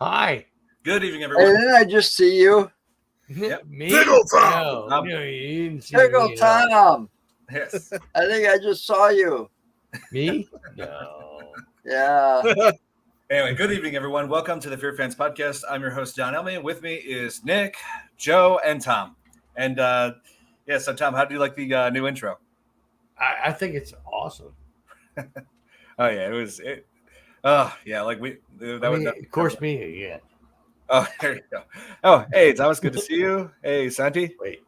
Hi. Good evening, Hey, everyone. didn't I just see you? Yep. Me? Pickle Tom. No, you didn't see Pickle me at all. Tom. Yes. I think I just saw you. Me? No. Yeah. Anyway, good evening, everyone. Welcome to the Fear Fans Podcast. I'm your host, John Elmy. With me is Nick, Joe, and Tom. And so Tom, how do you like the new intro? I think it's awesome. Oh yeah, it was. Of course, me, yeah. Oh, there you go. Oh, hey, it's always good to see you. Hey, Santi. Wait.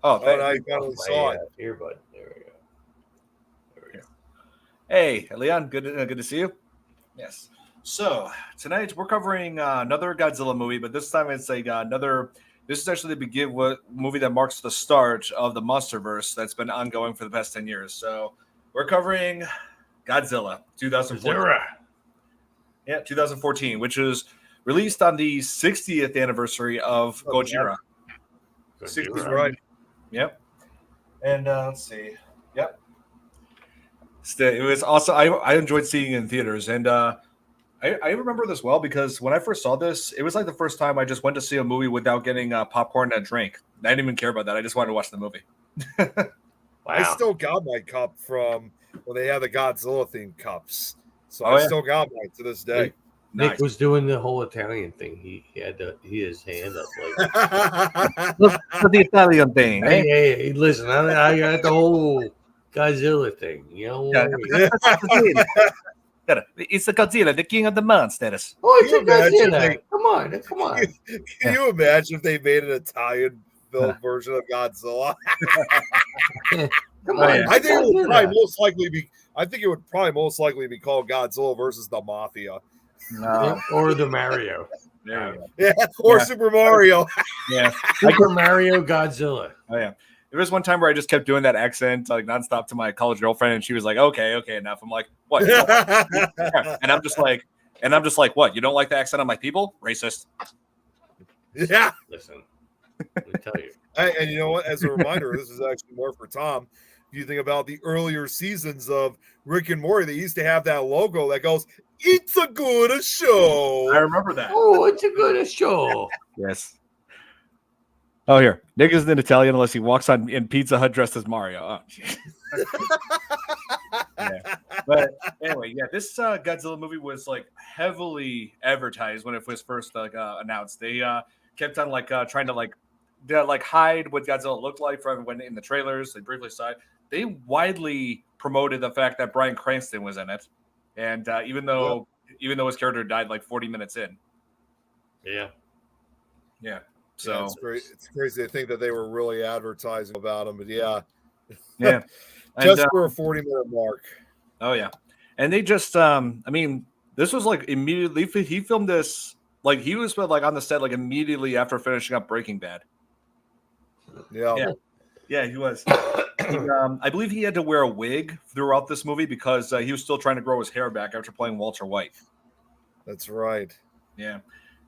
Oh, Oh, now you finally saw it. Earbud. There we go. Hey, Leon. Good to see you. Yes. So tonight we're covering another Godzilla movie, but this time it's another. This is actually the movie that marks the start of the MonsterVerse that's been ongoing for the past 10 years. So we're covering Godzilla 2014. Zara. Yeah, 2014, which was released on the 60th anniversary of Gojira. 60's right. Yep. And let's see. Yep. It was also I enjoyed seeing it in theaters, and I remember this well because when I first saw this, it was like the first time I just went to see a movie without getting popcorn and a drink. I didn't even care about that. I just wanted to watch the movie. Wow. I still got my cup from when they had the Godzilla themed cups. So Oh, I yeah. still got mine to this day. Nick Nice. was doing the whole Italian thing. He had his hand up like. Look at the Italian thing. Eh? Hey, listen, I got the whole Godzilla thing. You know. Yeah. It's the Godzilla, the king of the monsters. Oh, it's a Can you imagine Godzilla. they- Come on. Can you imagine if they made an Italian film version of Godzilla? Come Oh, on. yeah. I think it would probably Godzilla. most likely be. I think it would probably most likely be called Godzilla versus the Mafia. No. Or the Mario. There you go. Yeah, or Yeah. Super Mario. Yeah. Super Mario Godzilla. Oh yeah. There was one time where I just kept doing that accent like nonstop to my college girlfriend, and she was like, "Okay, enough." I'm like, "What?" And I'm just like, "What? You don't like the accent?" I'm like, "People, racist." Yeah. Listen, let me tell you. Hey, and you know what? As a reminder, this is actually more for Tom. If you think about the earlier seasons of Rick and Morty, they used to have that logo that goes, "It's a good I show." remember that. Oh, it's a good show. Yes. Oh, here. Nick isn't Italian unless he walks on in Pizza Hut dressed as Mario. Oh, geez. Yeah. But anyway, yeah, this Godzilla movie was like heavily advertised when it was first announced. They kept on trying to hide what Godzilla looked like from when in the trailers. They briefly saw it. They widely promoted the fact that Bryan Cranston was in it, and even though his character died like 40 minutes in. Yeah. So Yeah, it's great. It's crazy to think that they were really advertising about him, but yeah, yeah. just for a 40-minute mark. Oh yeah, and they just this was like immediately he filmed this like he was like on the set like immediately after finishing up Breaking Bad. Yeah. Yeah, he was. I believe he had to wear a wig throughout this movie because he was still trying to grow his hair back after playing Walter White. That's right. Yeah,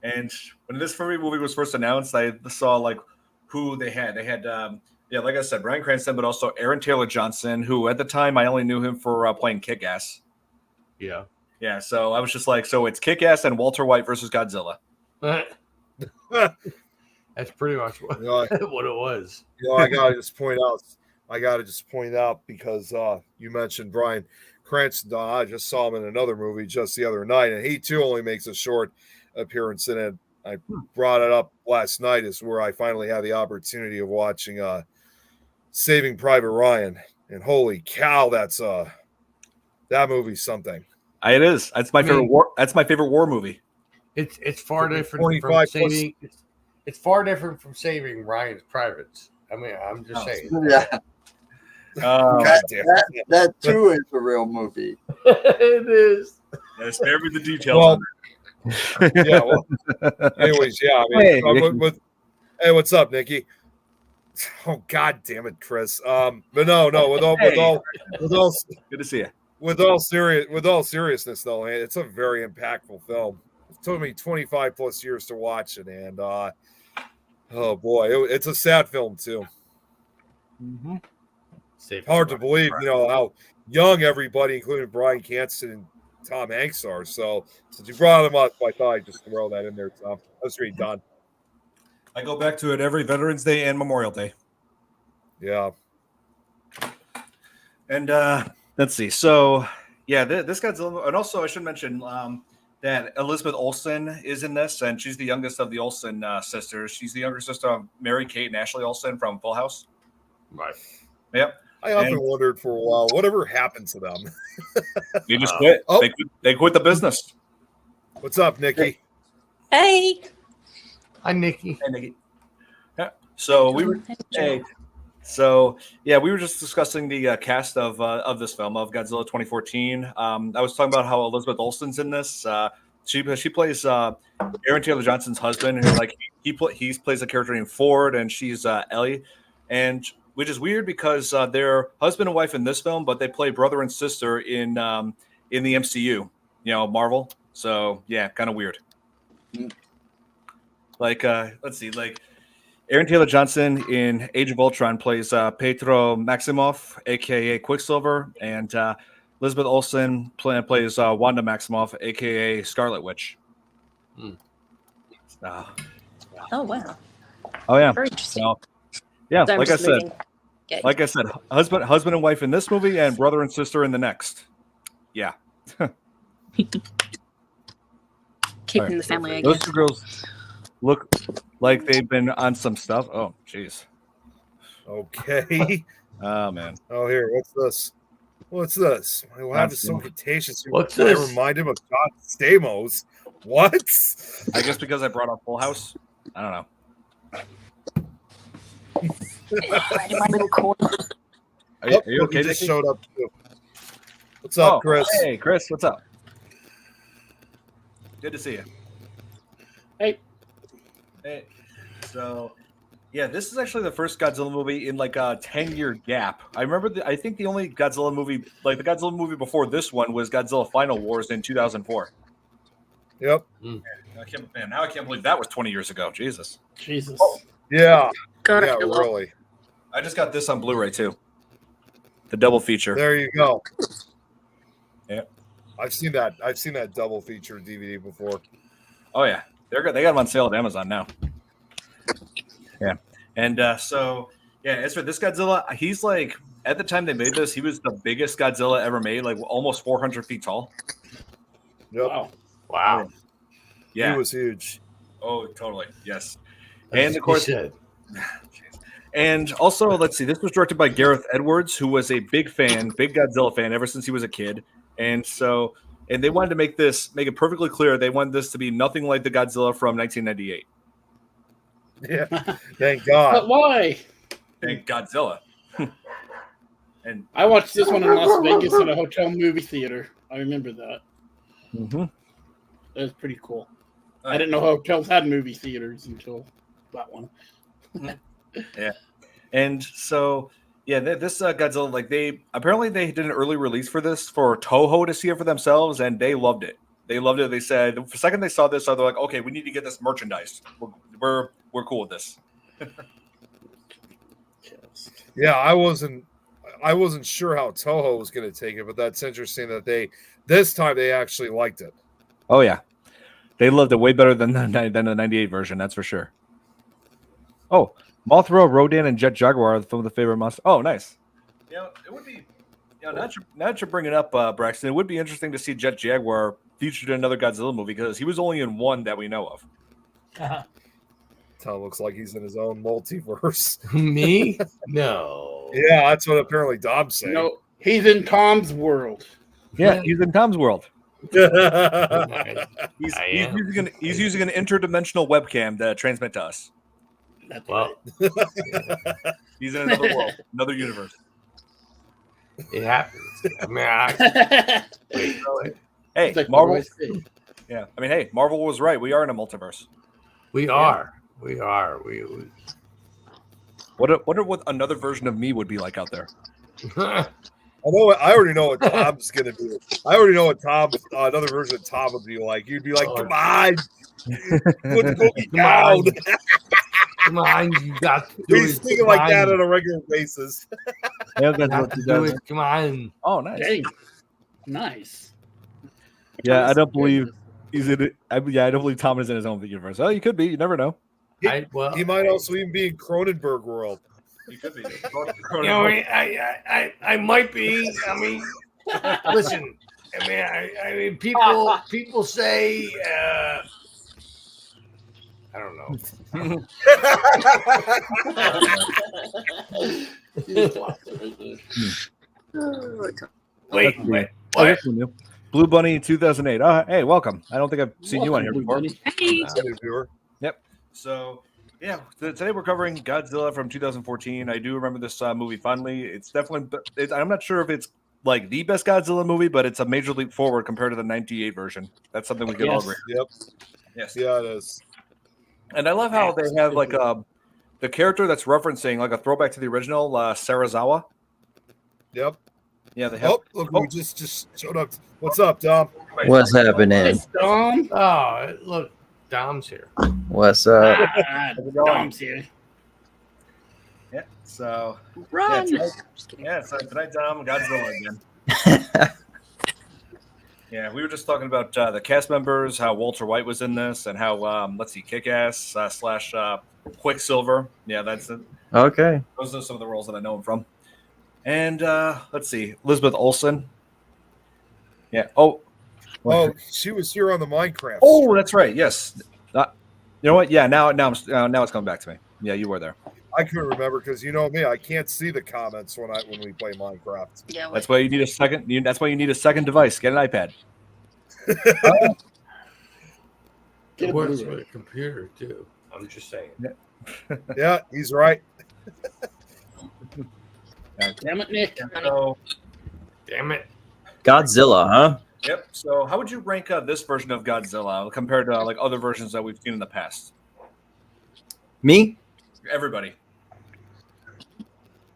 and when this movie was first announced, I saw like who they had. They had like I said, Bryan Cranston, but also Aaron Taylor Johnson, who at the time I only knew him for playing Kick-Ass. Yeah. Yeah, so I was just like, so it's Kick-Ass and Walter White versus Godzilla. That's pretty much what, You know, what it was. I gotta just point out because you mentioned Bryan Cranston. I just saw him in another movie just the other night, and he too only makes a short appearance in it. I brought it up last night is where I finally had the opportunity of watching Saving Private Ryan, and holy cow, that's that movie's something. It is. That's my favorite war. That's my favorite war movie. It's far different 25 from plus- saving. It's far different from Saving Ryan's Privates. I mean, I'm just saying. Yeah. God damn it. That too is a real movie. It is. Spare me the details. Well, on it. yeah. Well, anyways, yeah. I mean, Hey, Nicky. hey, what's up, Nikki? Oh, God damn it, Chris. But no. With all Good to see you. with all seriousness, though, man, it's a very impactful film. It took me 25 plus years to watch it, and oh boy, it's a sad film too. Saving Hard to Ryan's believe, Privates. how young everybody, including Bryan Cranston, Tom Hanks stars. So since you brought him up, I thought I'd just throw that in there, Tom. That's really done. I go back to it every Veterans Day and Memorial Day. Yeah. And let's see. So, yeah, this Godzilla, and also I should mention that Elizabeth Olsen is in this, and she's the youngest of the Olsen sisters. She's the younger sister of Mary Kate and Ashley Olsen from Full House. Right. Yep. I often wondered for a while, whatever happened to them? They just quit. Oh. They quit the business. What's up, Nikki? Hey. Hi, Nikki. Hey, Nikki. Yeah. So we were. Hey. So yeah, we were just discussing the cast of this film of Godzilla 2014. I was talking about how Elizabeth Olsen's in this. She plays Aaron Taylor Johnson's husband, who he plays a character named Ford, and she's Ellie, and which is weird because they're husband and wife in this film, but they play brother and sister in the MCU, Marvel. So yeah, kind of weird. Let's see, Aaron Taylor Johnson in Age of Ultron plays Petro Maximoff, aka Quicksilver, and Elizabeth Olsen plays Wanda Maximoff, aka Scarlet Witch. Oh wow. Oh yeah. Very interesting. So, yeah, So I'm like I just said, moving. Okay. husband and wife in this movie, and brother and sister in the next. Yeah. Keeping the family, I Those guess. two girls look like they've been on some stuff. Oh, jeez. Okay. Oh man. Oh, here. What's this? What's this? My lab is so That's- contagious. What's I this? remind him of John Stamos. What? I guess because I brought up Full House. I don't know. Right in my little corner. Are you Oh, okay? he just Nikki? showed up too. What's up, Chris? Hey, Chris. What's up? Good to see you. Hey. Hey. So, yeah, this is actually the first Godzilla movie in like a 10-year gap. I remember, I think the only Godzilla movie, like the Godzilla movie before this one, was Godzilla Final Wars in 2004. Yep. Now I can't believe that was 20 years ago. Jesus. Jesus. Yeah. God, Yeah, I feel old. really. I just got this on Blu-ray too. The double feature. There you go. Yeah. I've seen that double feature DVD before. Oh yeah, they got them on sale at Amazon now. Yeah, and so yeah, as for this Godzilla, he's like at the time they made this, he was the biggest Godzilla ever made, like almost 400 feet tall. Yep. Wow. Wow. Yeah. He was huge. Oh, totally. Yes. As And he of course, said. and also let's see, this was directed by Gareth Edwards, who was a big Godzilla fan ever since he was a kid, and so. And they wanted to make it perfectly clear. They wanted this to be nothing like the Godzilla from 1998. Yeah. Thank But God. why? And Godzilla. And I watched this one in Las Vegas in a hotel movie theater. I remember that. mm-hmm. That was pretty cool. I didn't know hotels had movie theaters until that one. And so, yeah, this Godzilla, like they did an early release for this for Toho to see it for themselves, and they loved it. They loved it. They said the second they saw this, they're like, okay, we need to get this merchandise. We're cool with this. Yeah, I wasn't sure how Toho was going to take it, but that's interesting that this time they actually liked it. Oh yeah, they loved it way better than the 98 version. That's for sure. Oh, Mothra, Rodan, and Jet Jaguar are some of the favorite monsters. Oh, nice. Yeah, it would be. Now that you're bringing up, Braxton, it would be interesting to see Jet Jaguar featured in another Godzilla movie because he was only in one that we know of. Tom looks like he's in his own multiverse. Me? No. Yeah, that's what apparently Dom's saying. No, he's in Tom's world. Yeah, he's in Tom's world. I He's am. using an interdimensional webcam to transmit to us. That's Well, He's in another world, another universe. it happens. I mean, right. wait, really? Hey, It's like, Marvel. what do I say? Yeah, I mean, hey, Marvel was right. We are in a multiverse. We are. We are. We Wonder what another version of me would be like out there. I already know what Tom's gonna do. I already know what another version of Tom would be like. You'd be like, Oh. "Come on, put the cookie Come on. down." Come on, you got to do He's it. speaking Come like that on. on a regular basis. Yeah, You have to do it. Come on. Oh, nice. Dang. Nice. Yeah, I Thomas. don't believe he's in it. I don't believe Tom is in his own universe. Oh, he could be. You never know. He might also even be in Cronenberg world. He could be. You know, I might be. I mean, listen. I mean, people say. I don't know. Wait. What? Blue Bunny 2008. Oh, hey, welcome. I don't think I've seen you on here before. Hey. Yep. So, yeah, today we're covering Godzilla from 2014. I do remember this movie fondly. It's definitely, I'm not sure if it's like the best Godzilla movie, but it's a major leap forward compared to the 98 version. That's something we can all agree. Yep. Yes. Yeah, it is. And I love how they have like the character that's referencing like a throwback to the original Sarazawa. Yep. Yeah, they have. Oh, look, we just showed up. What's up, Dom? What's happening? Dom. Oh, look, Dom's here. What's up? Dom's here. Yeah. So. Run. Yeah, Just kidding. Yeah. So tonight, Dom, Godzilla again. Yeah, we were just talking about the cast members, how Walter White was in this, and how let's see, Kick-Ass / Quicksilver. Yeah, that's it. Okay. Those are some of the roles that I know him from. And let's see, Elizabeth Olsen. Yeah. Oh, she was here on the Minecraft. oh, that's right. Yes. You know what? Yeah. Now it's coming back to me. Yeah, you were there. I couldn't remember because you know me, I can't see the comments when we play Minecraft. Yeah, wait. That's why you need a second. That's why you need a second device. Get an iPad. It works with a computer too. I'm just saying. Yeah, he's right. Damn it, Nick. So, Damn it. Godzilla, huh? yep. So, how would you rank this version of Godzilla compared to like other versions that we've seen in the past? Me? Everybody.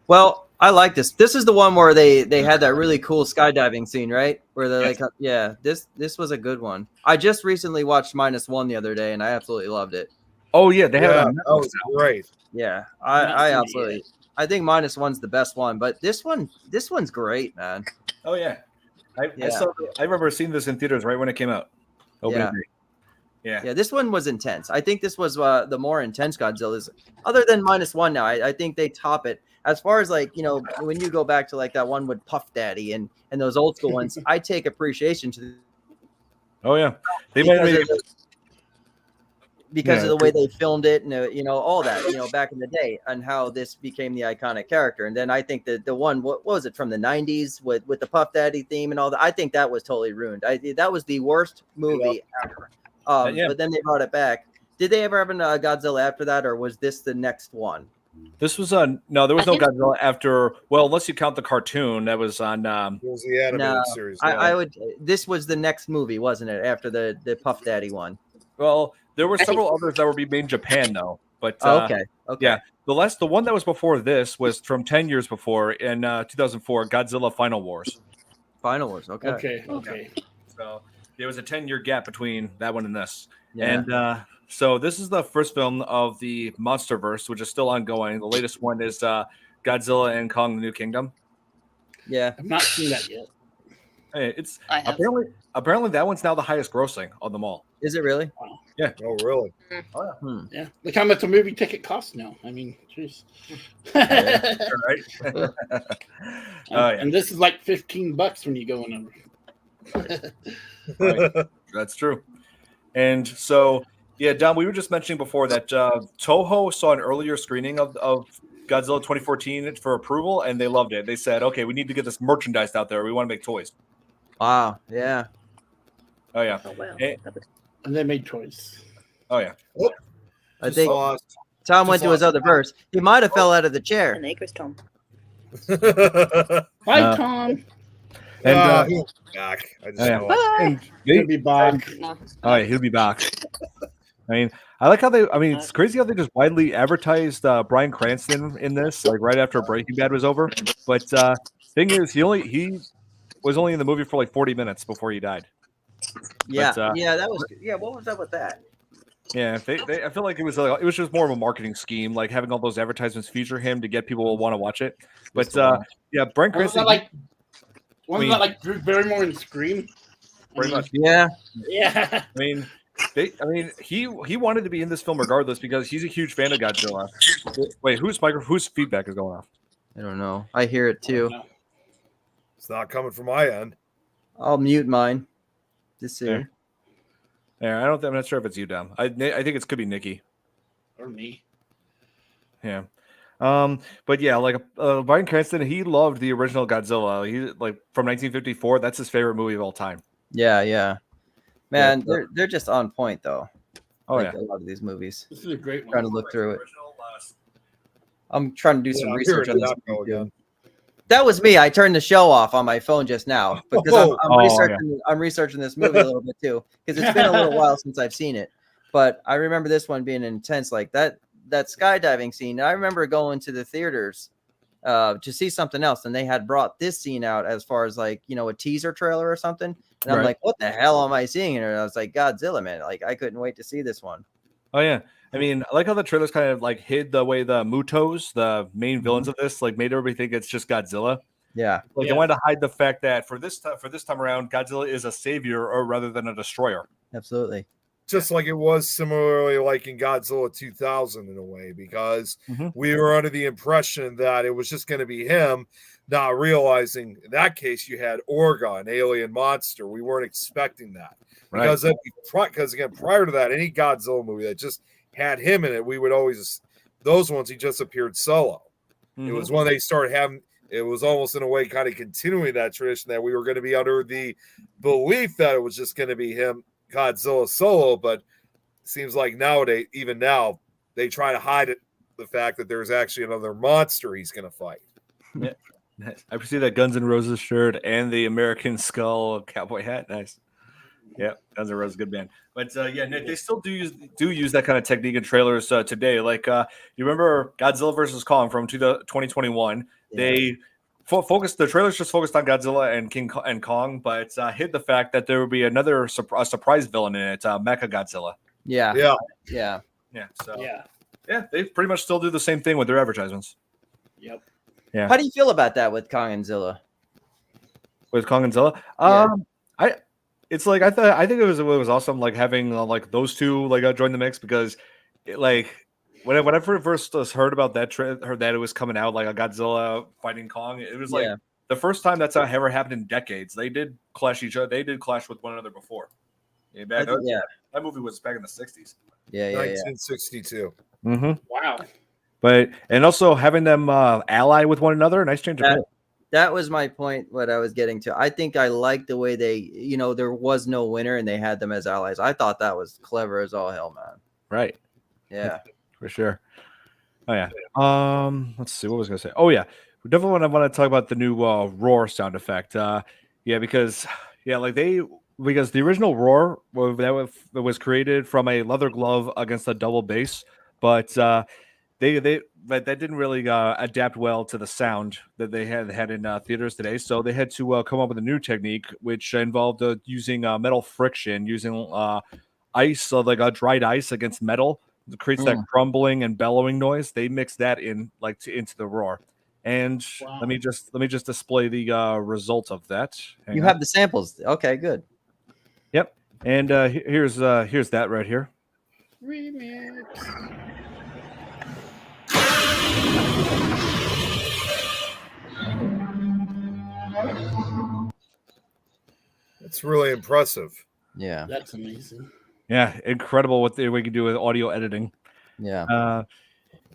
Well, I like this. This is the one where they had that really cool skydiving scene, right? Where they're Yes. like, yeah, this was a good one. I just recently watched -1 the other day, and I absolutely loved it. Oh yeah, they have it Yeah, on that Netflix was now. great. Yeah, Not I seen it absolutely. yet. I think -1's the best one, but this one's great, man. Oh yeah. I Yeah. I remember seeing this in theaters right when it came out. Opening day. Yeah. Yeah, this one was intense. I think this was the more intense Godzilla's, other than -1. Now, I think they top it as far as like when you go back to like that one with Puff Daddy and those old school ones. I take appreciation to Oh yeah. They might because, have of the, because Yeah. of the way they filmed it and all that back in the day and how this became the iconic character. And then I think that the one what was it from the 90s with the Puff Daddy theme and all that. I think that was totally ruined. That was the worst movie ever. Yeah. But then they brought it back. Did they ever have a Godzilla after that, or was this the next one? This was no, there was no Godzilla after. Well, unless you count the cartoon that was on. It was the animated No, series. I would. This was the next movie, wasn't it? After the Puff Daddy one. Well, there were I think- several others that were being made in Japan though. But Okay. yeah, the one that was before this was from 10 years before in 2004, Godzilla Final Wars. Final Wars. Okay. Okay. So there was a 10-year gap between that one and this. Yeah. And so this is the first film of the MonsterVerse, which is still ongoing. The latest one is Godzilla and Kong: The New Kingdom. Yeah. I've not seen that yet. Hey, it's I have. apparently that one's now the highest grossing of them all. Is it really? Oh, really? Yeah. Look how much a movie ticket costs now. I mean, jeez. Right? Oh, yeah. And this is like $15 when you go in over. Right. That's true. And so, yeah, Don, we were just mentioning before that Toho saw an earlier screening of Godzilla 2014 for approval, and they loved it. They said, okay, we need to get this merchandise out there. We want to make toys. Wow. Yeah. Oh, yeah. Oh, wow. Eh. And they made toys. Oh, yeah. I think Lost. Tom went to his other verse. He might have fell out of the chair. An acre's Tom. Bye, Tom. And, he'll be back. I just oh, yeah. know it. and He'll be back. No. oh, yeah, he'll be back. I mean, I like how it's crazy how they just widely advertised Bryan Cranston in this, like right after Breaking Bad was over. But thing is, he was only in the movie for like 40 minutes before he died. Yeah. But, That was. Yeah. What was up with that? Yeah, I feel like it was just more of a marketing scheme, like having all those advertisements feature him to get people to want to watch it. But yeah, Bryan Wasn't Cranston. that like Drew Barrymore in Scream? pretty much. Yeah. Yeah. I mean, he wanted to be in this film regardless because he's a huge fan of Godzilla. Wait, whose feedback is going off? I don't know. I hear it too. It's not coming from my end. I'll mute mine. Just see. Yeah, I'm not sure if it's you, Dom. I think it could be Nikki. Or me. Yeah. But yeah, like Bryan Cranston, he loved the original Godzilla. He like from 1954. That's his favorite movie of all time. Yeah. Man, they're just on point though. Oh like yeah, a lot of these movies. This is a great one. Trying to look through it. I'm trying to do some research on this movie too. That was me. I turned the show off on my phone just now because I'm researching this movie a little bit too because it's been a little while since I've seen it. But I remember this one being intense, like that skydiving scene. I remember going to the theaters to see something else, and they had brought this scene out as far as like a teaser trailer or something. And I'm like, what the hell am I seeing here? And I was like, Godzilla, man! Like I couldn't wait to see this one. Oh yeah. I mean, I like how the trailers kind of like hid the way the Mutos, the main villains of this, like made everybody think it's just Godzilla. Yeah. Like they wanted to hide the fact that for this time around, Godzilla is a savior or rather than a destroyer. Absolutely. Just like it was similarly like in Godzilla 2000 in a way, because we were under the impression that it was just going to be him, not realizing in that case you had Orga, an alien monster. We weren't expecting that. Because again, prior to that, any Godzilla movie that just had him in it, we would always, those ones, he just appeared solo. It was when they started having, it was almost in a way kind of continuing that tradition that we were going to be under the belief that it was just going to be him, Godzilla solo, but it seems like nowadays, even now, they try to hide it, the fact that there's actually another monster he's going to fight. Yeah. I see that Guns N' Roses shirt and the American Skull cowboy hat. Nice. Yeah, Guns N' Roses, good band. But Nick, they still do use that kind of technique in trailers today. Like you remember Godzilla versus Kong from 2021? Yeah. They the trailers just focused on Godzilla and Kong, but hid the fact that there would be another surprise villain in it, Mecha Godzilla. Yeah. So they pretty much still do the same thing with their advertisements. Yep. Yeah. How do you feel about that with Kong and Zilla? With Kong and Zilla, it's like I think it was awesome, like having like those two like join the mix because when I first heard about that heard that it was coming out like a Godzilla fighting Kong, it was like the first time that's ever happened in decades. They did clash each other. They did clash with one another before. That movie was back in the 60s. 1962. Wow. But and also having them ally with one another, nice change of pace. That was my point, what I was getting to. I think I liked the way they, there was no winner and they had them as allies. I thought that was clever as all hell, man. Right. Yeah. For sure. Oh, yeah. Let's see. What was I going to say? Oh, yeah. We definitely want to talk about the new roar sound effect. Because the original roar that was created from a leather glove against a double bass, but but that didn't really adapt well to the sound that they had in theaters today. So they had to come up with a new technique, which involved using metal friction, using ice, like dried ice against metal. It creates that crumbling and bellowing noise. They mixed that in into the roar. And let me just display the result of that. You have the samples. Okay, good. Yep. And here's that right here. Remix. It's really impressive. Yeah. That's amazing. Yeah, incredible what we can do with audio editing. Yeah.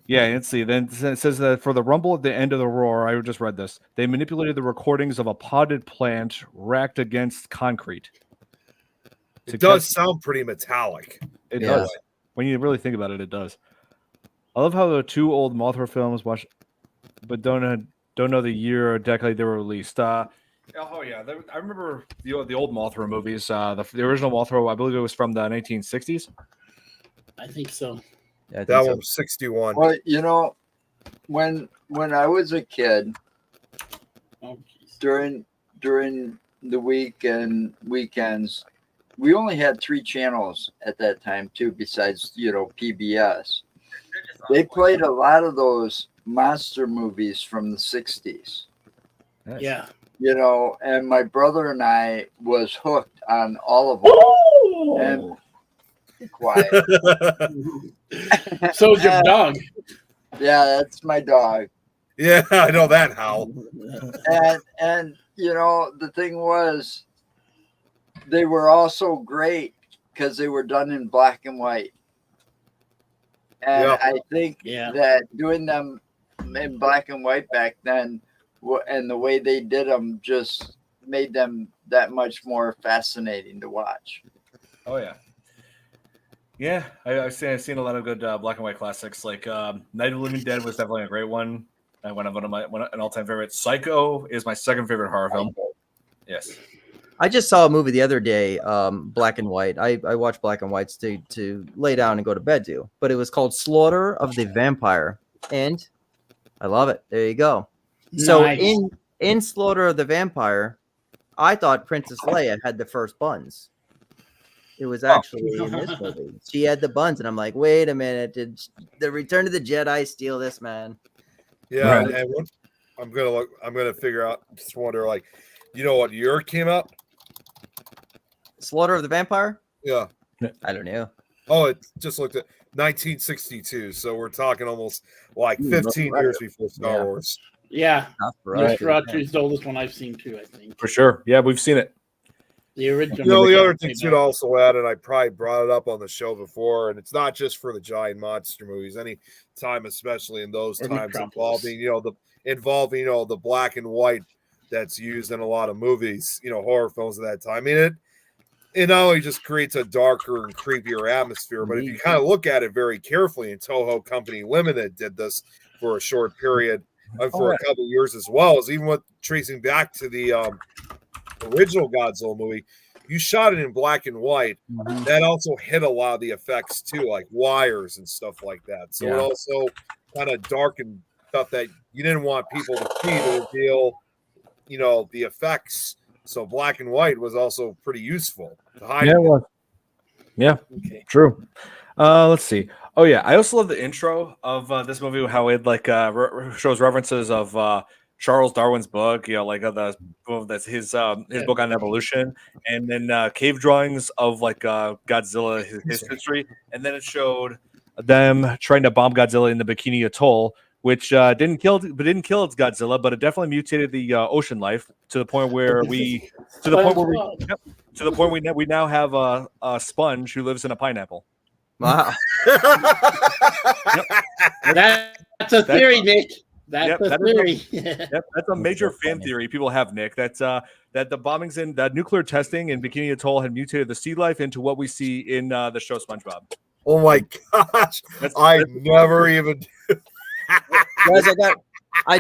Let's see. Then it says that for the rumble at the end of the roar, I just read this. They manipulated the recordings of a potted plant racked against concrete. It does sound pretty metallic. It does. When you really think about it, it does. I love how the two old Mothra films but don't know the year or decade they were released. I remember the old Mothra movies. The original Mothra, I believe it was from the 1960s. I think so. Yeah, that one was 61. Well, when I was a kid, during the week and weekends, we only had 3 channels at that time too, besides PBS. They played a lot of those monster movies from the 60s. Nice. Yeah. you know, and my brother and I was hooked on all of them. And be quiet. So's your dog. Yeah, that's my dog. Yeah, I know that, Hal. And you know, the thing was, they were also great because they were done in black and white. And Yeah. I think that doing them in black and white back then, and the way they did them, just made them that much more fascinating to watch. Oh yeah. Yeah, I've seen a lot of good black and white classics. Like Night of the Living Dead was definitely a great one. One of an all-time favorite. Psycho is my second favorite horror film. Yes. I just saw a movie the other day, black and white. I watch black and whites to lay down and go to bed to, but it was called Slaughter of the Vampire, and I love it. There you go. Nice. So in Slaughter of the Vampire, I thought Princess Leia had the first buns. It was actually in this movie. She had the buns, and I'm like, wait a minute, did the Return of the Jedi steal this, man? Yeah, Right. and what, I'm gonna figure out. Just wonder, like, you know what year it came out? Slaughter of the Vampire? Yeah. I don't know. Oh, it just looked at 1962. So we're talking almost like 15 years before Star Wars. Yeah. Right. Nosferatu is the oldest one I've seen too, I think. For sure. Yeah, we've seen it. The original. You know, the other thing to also add, and I probably brought it up on the show before, and it's not just for the giant monster movies. Any time, especially in those Or times, Metropolis. involving the black and white that's used in a lot of movies, horror films at that time. I mean, it not only just creates a darker and creepier atmosphere, but if you kind of look at it very carefully, and Toho Company Limited did this for a short period, for a couple of years as well, as even with tracing back to the original Godzilla movie, you shot it in black and white. That also hit a lot of the effects too, like wires and stuff like that. So it also kind of darkened stuff that you didn't want people to see to reveal, the effects. So black and white was also pretty useful to hide. Yeah, it was. Yeah, true. Let's see. Oh yeah, I also love the intro of this movie. How it shows references of Charles Darwin's book. That's his book on evolution, and then cave drawings of Godzilla, his history, and then it showed them trying to bomb Godzilla in the Bikini Atoll, which didn't kill its Godzilla, but it definitely mutated the ocean life to the point where we now have a sponge who lives in a pineapple. Wow. That's a theory, Nick. That's a theory. That's a major fan theory people have, Nick. That's that the bombings and the nuclear testing in Bikini Atoll had mutated the sea life into what we see in the show SpongeBob. Oh my gosh! I never even. Guys, I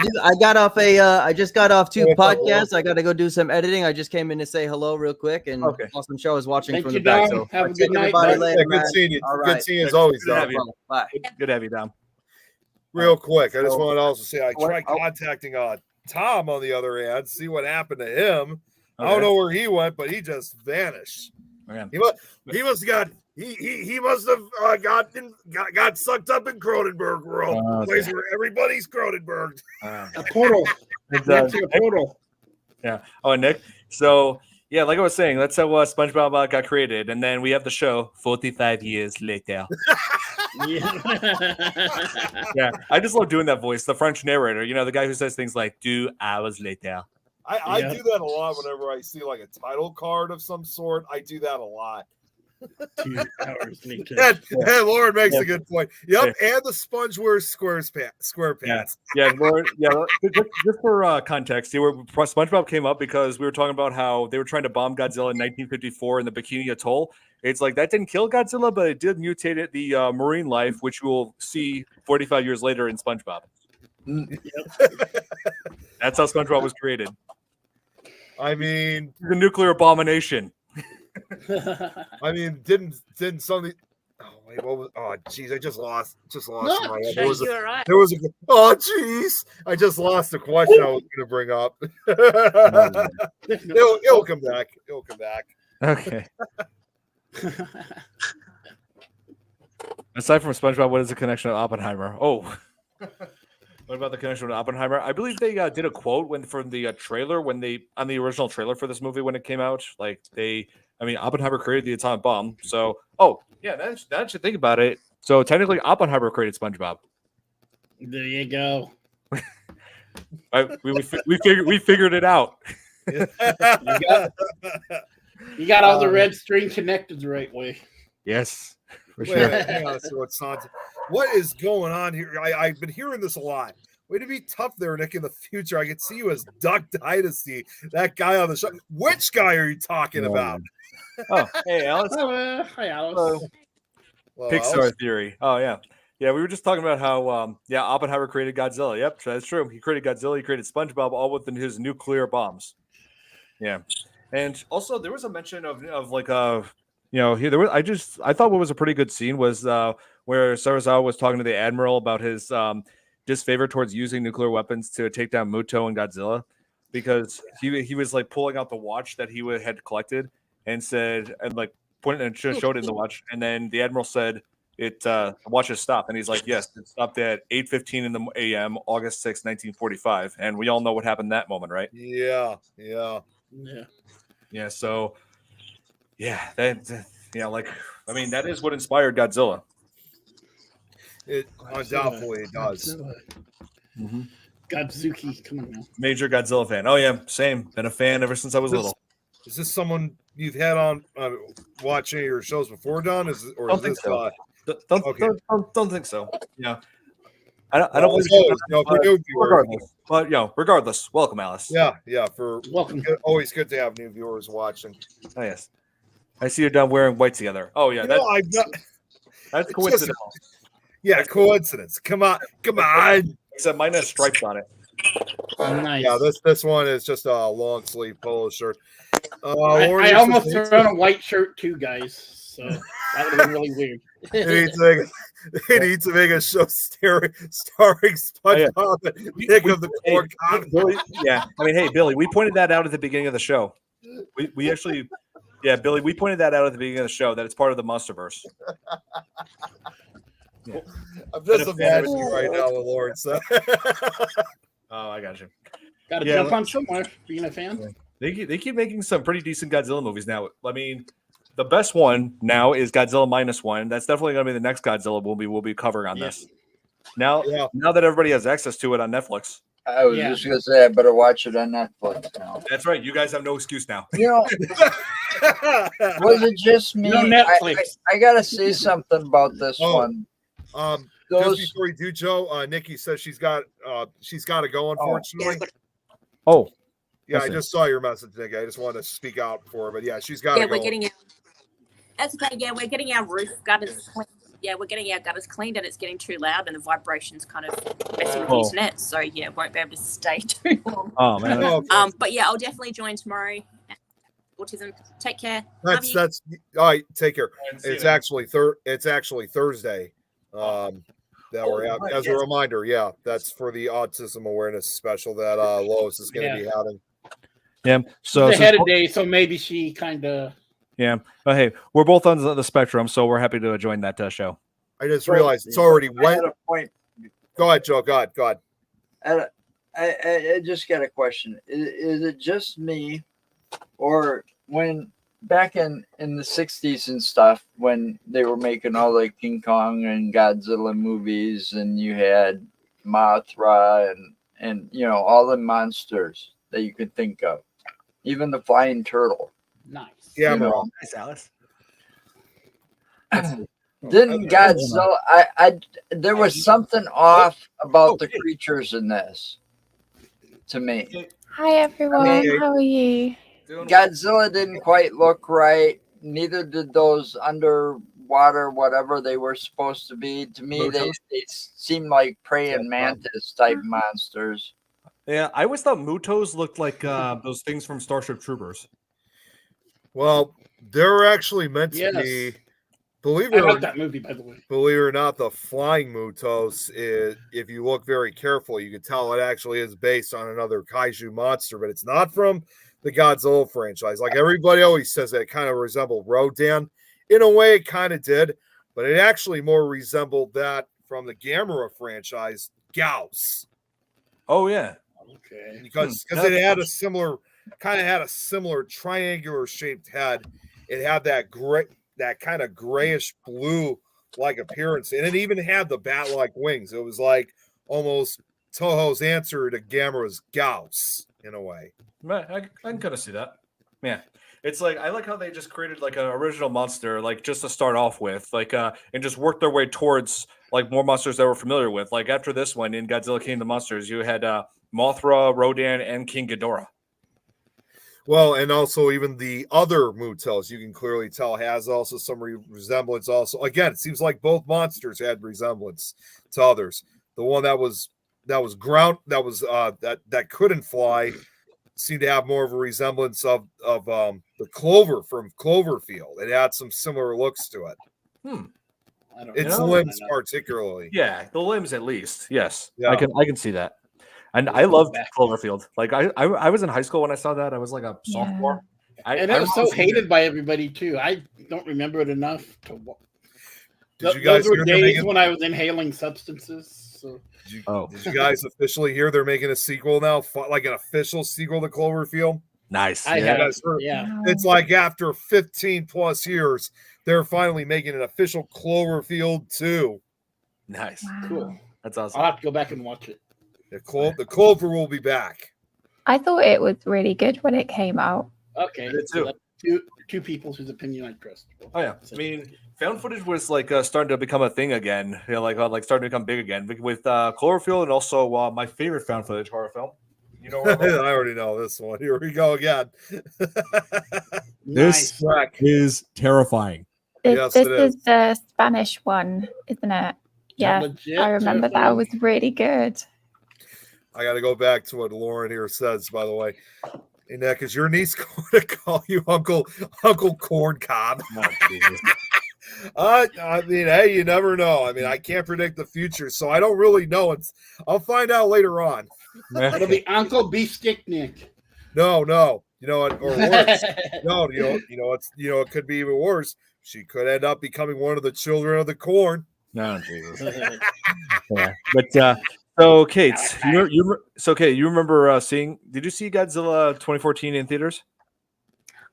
just got off two podcasts. I got to go do some editing. I just came in to say hello real quick, and awesome show. I was watching Thank from you, the back. Dom. So Have a good night. everybody later, Good seeing you. All Good right. seeing you as always, Good to Dom. have you. Bye. Good to have you, Dom. Real quick, I just wanted to also say I tried contacting Tom on the other hand, see what happened to him. I don't know where he went, but he just vanished. Man. He must have got sucked up in Cronenberg world, the place where everybody's Cronenberg. A portal. That's a portal. Yeah. Oh, Nick. So yeah, like I was saying, that's how SpongeBob got created, and then we have the show 45 years later. Yeah, I just love doing that voice, the French narrator. The guy who says things like 2 hours later. I do that a lot whenever I see like a title card of some sort. I do that a lot. 2 hours later. And Lauren makes a good point. Yep, and the sponge wears square pants. Yeah, Lauren. Yeah, just for context, SpongeBob came up because we were talking about how they were trying to bomb Godzilla in 1954 in the Bikini Atoll. It's like that didn't kill Godzilla, but it did mutate the marine life, which we'll see 45 years later in SpongeBob. That's how SpongeBob was created. I mean, the nuclear abomination. I mean, didn't something? Oh wait, what was? Oh jeez, I just lost my head. There was a. Oh jeez, I just lost the question I was going to bring up. It'll come back. It'll come back. Okay. Aside from SpongeBob, what is the connection to Oppenheimer? Oh. What about the connection with Oppenheimer? I believe they did a quote from the trailer on the original trailer for this movie when it came out. Oppenheimer created the atomic bomb. So, that should think about it. So technically, Oppenheimer created SpongeBob. There you go. We figured it out. You got all the red string connected the right way. Yes, for Wait, sure. hang on. So what is going on here? I've been hearing this a lot. Way to be tough there, Nick. In the future, I could see you as Duck Dynasty, that guy on the show. Which guy are you talking about? Oh, hey, Alice. Hi, Alice. Well, Pixar theory. Oh, yeah. Yeah, we were just talking about how, Oppenheimer created Godzilla. Yep, that's true. He created Godzilla. He created SpongeBob, all within his nuclear bombs. Yeah, and also there was a mention of I thought what was a pretty good scene was where Sarazawa was talking to the admiral about his disfavor towards using nuclear weapons to take down Muto and Godzilla, because he was like pulling out the watch that he had collected and said, and like pointed and showed it in the watch, and then the admiral said, the watch has stopped, and he's like, yes, it stopped at 8:15 in the a.m. August 6, 1945, and we all know what happened that moment, right? Yeah. So that is what inspired Godzilla. It undoubtedly does. Mm-hmm. Godzuki, come on now. Major Godzilla fan. Oh yeah, same. Been a fan ever since I was little. Is this someone you've had on watch any of your shows before, Don? Don't think so. Don't think so. Yeah. I don't regardless. But regardless, welcome, Alice. Yeah, for welcome. Always good to have new viewers watching. Oh yes. I see you're done wearing white together. Oh yeah, that's coincidental. Yeah, coincidence. Come on. Except mine has stripes on it. Nice. Yeah, this one is just a long sleeve polo shirt. I almost threw on a white shirt too, guys. So that would have been really weird. They need to make a show starring SpongeBob and Nick of the Corn Cob. Yeah, I mean, hey, Billy, we pointed that out at the beginning of the show. We actually, Billy, we pointed that out at the beginning of the show that it's part of the Monsterverse. Yeah. I'm just imagining right now what Lauren said. Oh, I got you. Got to jump on somewhere. Being a fan, they keep making some pretty decent Godzilla movies now. I mean, the best one now is Godzilla -1. That's definitely going to be the next Godzilla we'll be covering on this. Now that everybody has access to it on Netflix. I was just going to say I better watch it on Netflix now. That's right. You guys have no excuse now. You know, was it just me? No Netflix. I got to say something about this one. Just before we do, Joe, Nikki says she's got to go, unfortunately. Oh. Yeah, I just saw your message, Nikki. I just wanted to speak out for her, but yeah, she's got to go. We're getting that's okay. Yeah, we're getting our roof gutters cleaned. Yeah, we're getting our gutters cleaned, and it's getting too loud, and the vibrations kind of messing with the internet. So yeah, won't be able to stay too long. Oh man. But yeah, I'll definitely join tomorrow. Autism. Take care. That's all right. Take care. It's actually Thursday. That we're out as a reminder. Yeah, that's for the autism awareness special that Lois is going to be having. Yeah. So it's ahead of day, so maybe she kind of. Yeah. But hey, we're both on the spectrum, so we're happy to join that show. I just realized it's already went. Go ahead, Joe. Go ahead. I just got a question. Is it just me, or when back in the 60s and stuff, when they were making all the King Kong and Godzilla movies, and you had Mothra and all the monsters that you could think of, even the flying turtle. Nice. Yeah, nice, Alice. Didn't Godzilla? There was something off about the creatures in this to me. Hi everyone, how are you? Godzilla didn't quite look right. Neither did those underwater whatever they were supposed to be. To me, they seemed like praying mantis type monsters. Yeah, I always thought Mutos looked like those things from Starship Troopers. Well, they're actually meant to be. Believe it that movie, by the way. Believe it or not, the flying Mutos, if you look very carefully, you can tell it actually is based on another kaiju monster, but it's not from the Godzilla franchise. Like everybody always says that it kind of resembled Rodan. In a way, it kind of did, but it actually more resembled that from the Gamera franchise, Gauss. Oh yeah. Okay. because No, it had a similar triangular shaped head. It had that kind of grayish blue like appearance, and it even had the bat like wings. It was like almost Toho's answer to Gamera's Gauss in a way. I can kind of see that. Yeah. It's like I like how they just created like an original monster, like just to start off with, like and just work their way towards like more monsters that we're familiar with. Like after this one in Godzilla King of the Monsters, you had Mothra, Rodan, and King Ghidorah. Well, and also even the other Mutels, you can clearly tell has also some resemblance. Also, again, it seems like both monsters had resemblance to others. The one that was that couldn't fly seemed to have more of a resemblance of the Clover from Cloverfield. It had some similar looks to it. I don't Its know. limbs particularly. Yeah, the limbs at least. Yes, Yeah. I can see that. And I loved Cloverfield. Like I was in high school when I saw that. I was like a sophomore. And it was so hated by everybody too. I don't remember it enough to. Did you guys those were hear days when I was inhaling substances. So. Did you guys officially hear they're making a sequel now, like an official sequel to Cloverfield? Nice. I have. Yeah. It's like after 15 plus years, they're finally making an official Cloverfield 2. Nice. Wow. Cool. That's awesome. I'll have to go back and watch it. The Clover will be back. I thought it was really good when it came out. Okay. I did So too. that's two people whose opinion I trust. Oh yeah, I mean, found footage was like starting to become a thing again. You know, like starting to become big again with Cloverfield and also my favorite found footage horror film. You know, I already know this one. Here we go again. This is terrifying. Yes, This it is the Spanish one, isn't it? Yeah, legit I remember that terrifying? was really good. I got to go back to what Lauren here says, by the way. Hey, Nick, is your niece going to call you Uncle Corn Cob? I mean, hey, you never know. I mean, I can't predict the future, so I don't really know. I'll find out later on. It'll be Uncle Beef Stick Nick. No. You know what? Or worse. No, it could be even worse. She could end up becoming one of the children of the corn. No, Jesus. Yeah. But so Kate, you remember seeing? Did you see Godzilla 2014 in theaters?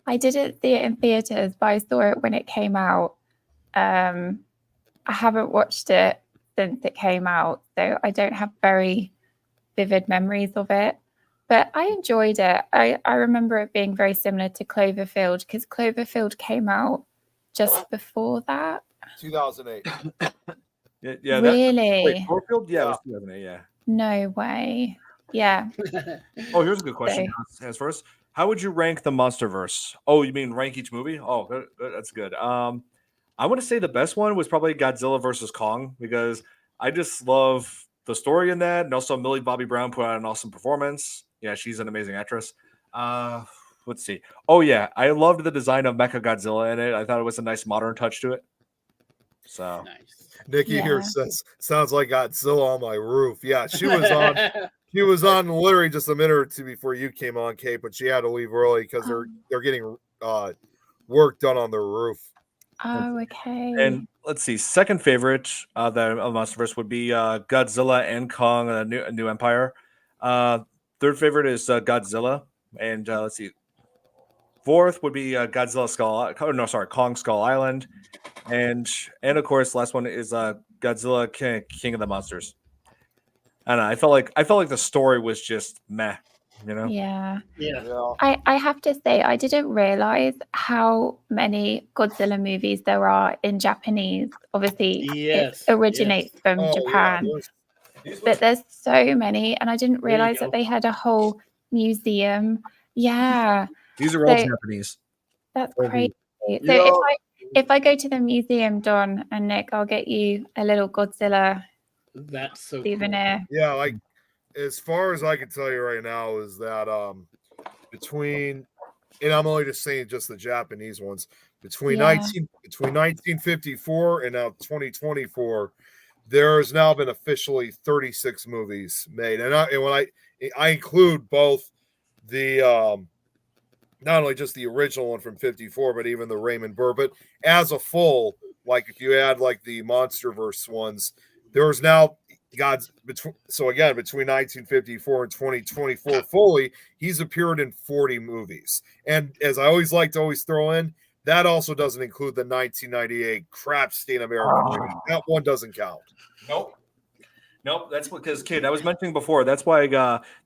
I didn't see it in theaters, but I saw it when it came out. I haven't watched it since it came out, so I don't have very vivid memories of it. But I enjoyed it. I remember it being very similar to Cloverfield because Cloverfield came out just before that. 2008. Yeah. Really? Cloverfield? Yeah, it was 2008. Yeah. No way. Yeah. Oh, here's a good question. As first, how would you rank the MonsterVerse? Oh, you mean rank each movie? Oh, good. That's good. I want to say the best one was probably Godzilla versus Kong because I just love the story in that, and also Millie Bobby Brown put out an awesome performance. Yeah, she's an amazing actress. Let's see. Oh yeah, I loved the design of Mecha Godzilla in it. I thought it was a nice modern touch to it. So nice. Nikki here says, "Sounds like Godzilla on my roof." Yeah, she was on. She was on literally just a minute or two before you came on, Kate, but she had to leave early because they're getting work done on their roof. Oh, okay. And let's see, second favorite of MonsterVerse would be Godzilla and Kong, a new Empire. Third favorite is Godzilla, and let's see. Fourth would be Kong Skull Island, and of course, last one is Godzilla King of the Monsters. I don't know. I felt like the story was just meh, you know. Yeah. Yeah. I have to say I didn't realize how many Godzilla movies there are in Japanese. Obviously, it originates from Japan, but there's so many, and I didn't realize that they had a whole museum. Yeah, These are all Japanese. That's crazy. So if I go to the museum, Don and Nick, I'll get you a little Godzilla. That's so souvenir. Cool. Yeah, like as far as I can tell you right now is that between, and I'm only just saying just the Japanese ones, between 1954 and now 2024, there has now been officially 36 movies made, and when I include both the not only just the original one from 54, but even the Raymond Burr, but as a full, like if you add like the MonsterVerse ones, there's now God's between 1954 and 2024 fully, he's appeared in 40 movies. And as I always like to always throw in, that also doesn't include the 1998 crapstain American movie. That one doesn't count. Nope, that's because kid. I was mentioning before. That's why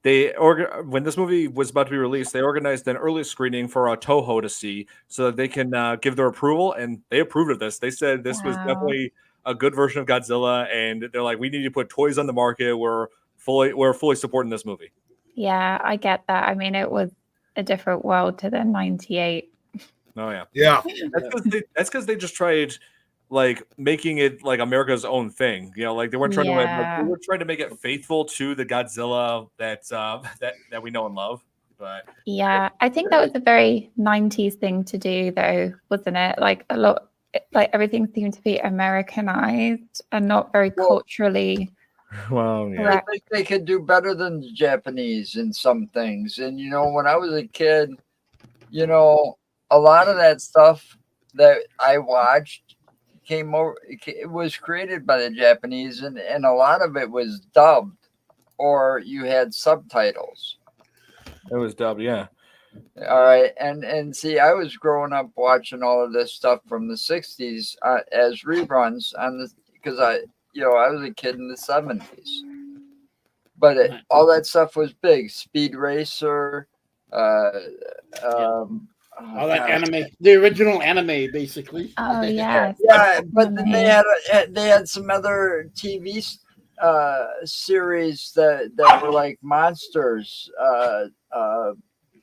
when this movie was about to be released, they organized an early screening for Toho to see, so that they can give their approval, and they approved of this. They said this was definitely a good version of Godzilla, and they're like, we need to put toys on the market. We're fully supporting this movie. Yeah, I get that. I mean, it was a different world to the 98. Oh yeah, yeah. That's because they just tried like making it like America's own thing, like they weren't trying to they were trying to make it faithful to the Godzilla that we know and love. But yeah, I think that was a very 90s thing to do, though, wasn't it? Like everything seemed to be Americanized and not very culturally. Well, yeah. I think they could do better than the Japanese in some things. And when I was a kid, a lot of that stuff that I watched came over. It was created by the Japanese, and a lot of it was dubbed, or you had subtitles. It was dubbed, yeah. All right, and see, I was growing up watching all of this stuff from the '60s as reruns because I was a kid in the '70s. But all that stuff was big. Speed Racer. All that anime, the original anime, basically. Oh yeah, yeah. But then they had some other TV series that were like monsters.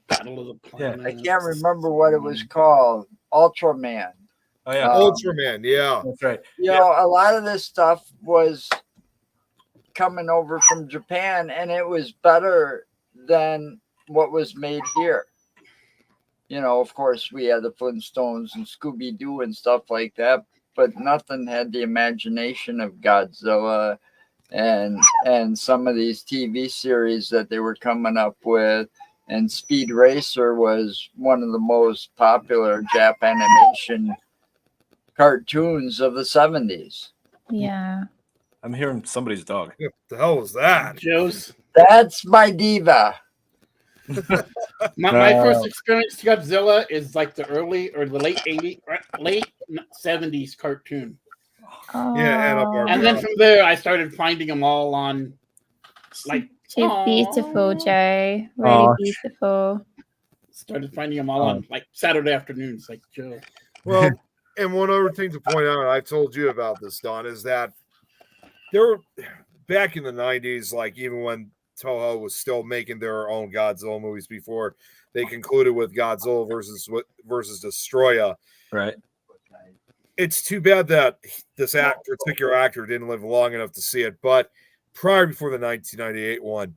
Battle of the Planet. I can't remember what it was called. Ultraman. Oh yeah, Ultraman. Yeah, that's right. A lot of this stuff was coming over from Japan, and it was better than what was made here. Of course, we had the Flintstones and Scooby-Doo and stuff like that, but nothing had the imagination of Godzilla and some of these TV series that they were coming up with. And Speed Racer was one of the most popular Jap animation cartoons of the 70s. Yeah. I'm hearing somebody's dog. What the hell was that? Joe's. That's my diva. My first experience to Godzilla is like the early or the late 80s, late 70s cartoon. Oh. Yeah, and then from there, I started finding them all on like. She's beautiful, Joe. Really beautiful. Started finding them all on like Saturday afternoons, like Joe. Well, and one other thing to point out, and I told you about this, Don, is that there were back in the 90s, like even when Toho was still making their own Godzilla movies before they concluded with Godzilla versus Destroya. Right. It's too bad that this particular actor didn't live long enough to see it, but before the 1998 one,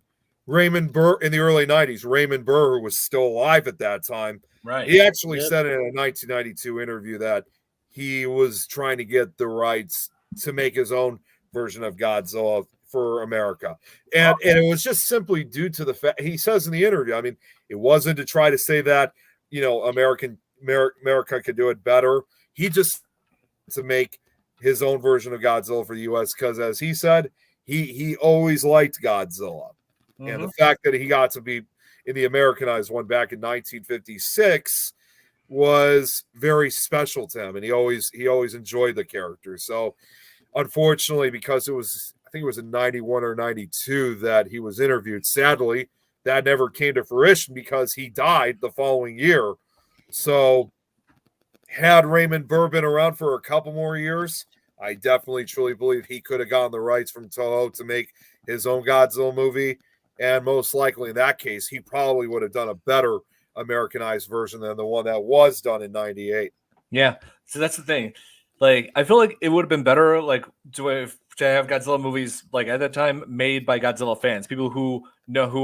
Raymond Burr in the early 90s, Raymond Burr, who was still alive at that time, right? He actually said in a 1992 interview that he was trying to get the rights to make his own version of Godzilla for America, and it was just simply due to the fact he says in the interview. I mean, it wasn't to try to say that America could do it better. He just to make his own version of Godzilla for the U.S. because, as he said, he always liked Godzilla, and the fact that he got to be in the Americanized one back in 1956 was very special to him, and he always enjoyed the character. So, unfortunately, because I think it was in 91 or 92 that he was interviewed. Sadly, that never came to fruition because he died the following year. So, had Raymond Burr been around for a couple more years, I definitely truly believe he could have gotten the rights from Toho to make his own Godzilla movie. And most likely in that case, he probably would have done a better Americanized version than the one that was done in 98. Yeah. So that's the thing. Like, I feel like it would have been better, like, to have Godzilla movies, like, at that time, made by Godzilla fans, people who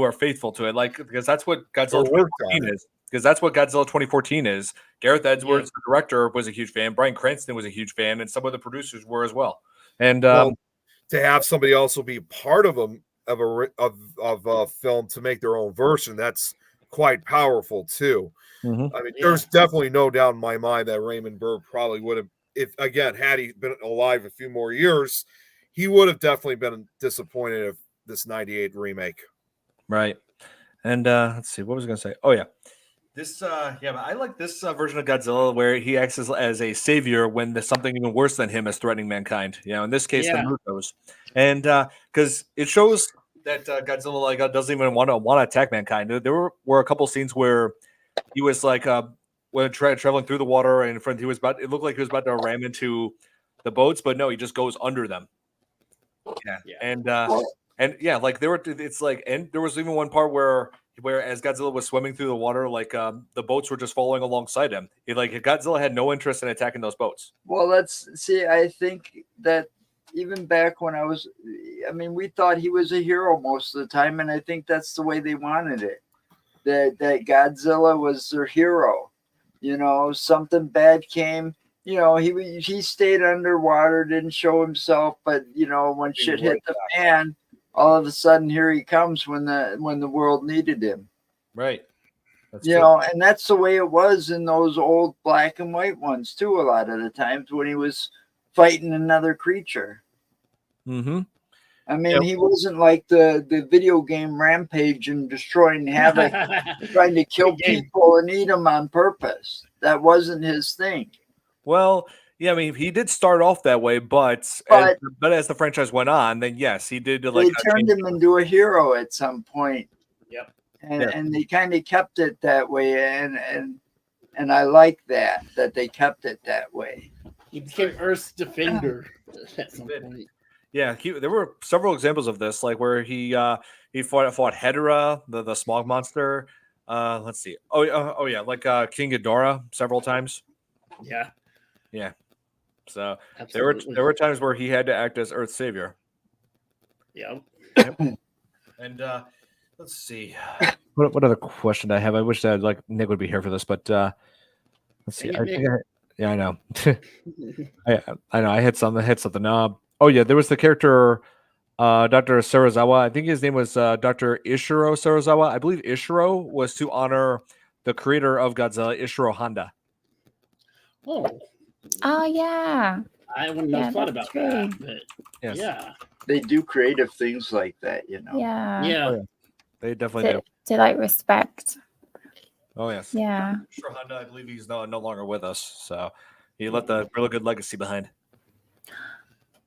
are faithful to it. Like, because that's what Godzilla 2014 is. Because that's what Godzilla 2014 is. Gareth Edwards, the director, was a huge fan. Bryan Cranston was a huge fan, and some of the producers were as well. And to have somebody also be part of a film to make their own version, that's quite powerful too. Mm-hmm. I mean, there's definitely no doubt in my mind that Raymond Burr probably would have, had he been alive a few more years, he would have definitely been disappointed if this 98 remake. Right. And let's see, what was I going to say? Oh, yeah. This, but I like this version of Godzilla where he acts as a savior when there's something even worse than him is threatening mankind. In this case, the Mutos. And because it shows that Godzilla doesn't even want to attack mankind. There were a couple scenes where he was when traveling through the water, and it looked like he was about to ram into the boats, but no, he just goes under them. Yeah. And there was even one part where as Godzilla was swimming through the water, the boats were just following alongside him. Godzilla had no interest in attacking those boats. Well, I think that even back when we thought he was a hero most of the time, and I think that's the way they wanted it. That Godzilla was their hero. Something bad came. He stayed underwater, didn't show himself, but when shit hit the fan, all of a sudden here he comes when the world needed him. Right. That's and that's the way it was in those old black and white ones too. A lot of the times when he was fighting another creature. Mm-hmm. He wasn't like the video game Rampage and destroying havoc, trying to kill people and eat them on purpose. That wasn't his thing. Well, yeah, he did start off that way, but as the franchise went on, then yes, he did. They turned him into a hero at some point. Yep. And they kind of kept it that way, and I like that they kept it that way. He became Earth's defender at some point. Yeah, there were several examples of this, like where he fought Hedorah, the smog monster. Let's see. Oh yeah, King Ghidorah several times. Yeah. Yeah. So Absolutely. there were times where he had to act as Earth's savior. Yep. And let's see. What other question I have? I wish that Nick would be here for this, but let's see. I know. I know. I had something. Oh yeah, there was the character Dr. Serizawa. I think his name was Dr. Ishiro Serizawa. I believe Ishiro was to honor the creator of Godzilla, Ishiro Honda. Oh yeah. I wouldn't have thought about that. But yes. Yeah. They do creative things like that, Yeah. Yeah. Oh, yeah. They definitely do. To respect. Oh yes. Yeah. Ishiro Honda, I believe he's no longer with us. So he left a really good legacy behind.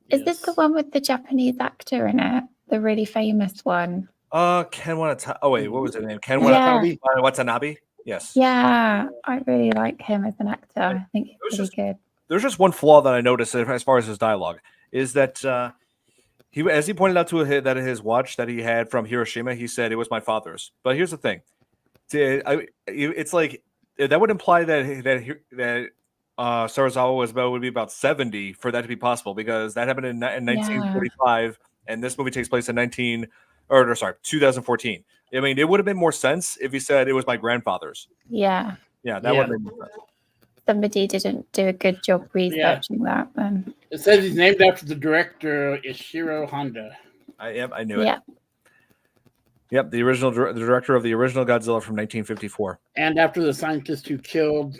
Is this the one with the Japanese actor in it? The really famous one? Ken Watanabe. Oh wait, what was his name? Ken Watanabe. Yes. Yeah, I really like him as an actor. I think he's really good. There's just one flaw that I noticed as far as his dialogue is that as he pointed out to his watch that he had from Hiroshima, he said it was my father's. But here's the thing, it's like that would imply that Serizawa would be about 70 for that to be possible, because that happened in 1945, and this movie takes place in 2014. It would have been more sense if he said it was my grandfather's. Yeah. Yeah, that would have been more sense. Somebody didn't do a good job researching that then. It says he's named after the director Ishiro Honda. I knew it. Yep, the director of the original Godzilla from 1954. And after the scientist who killed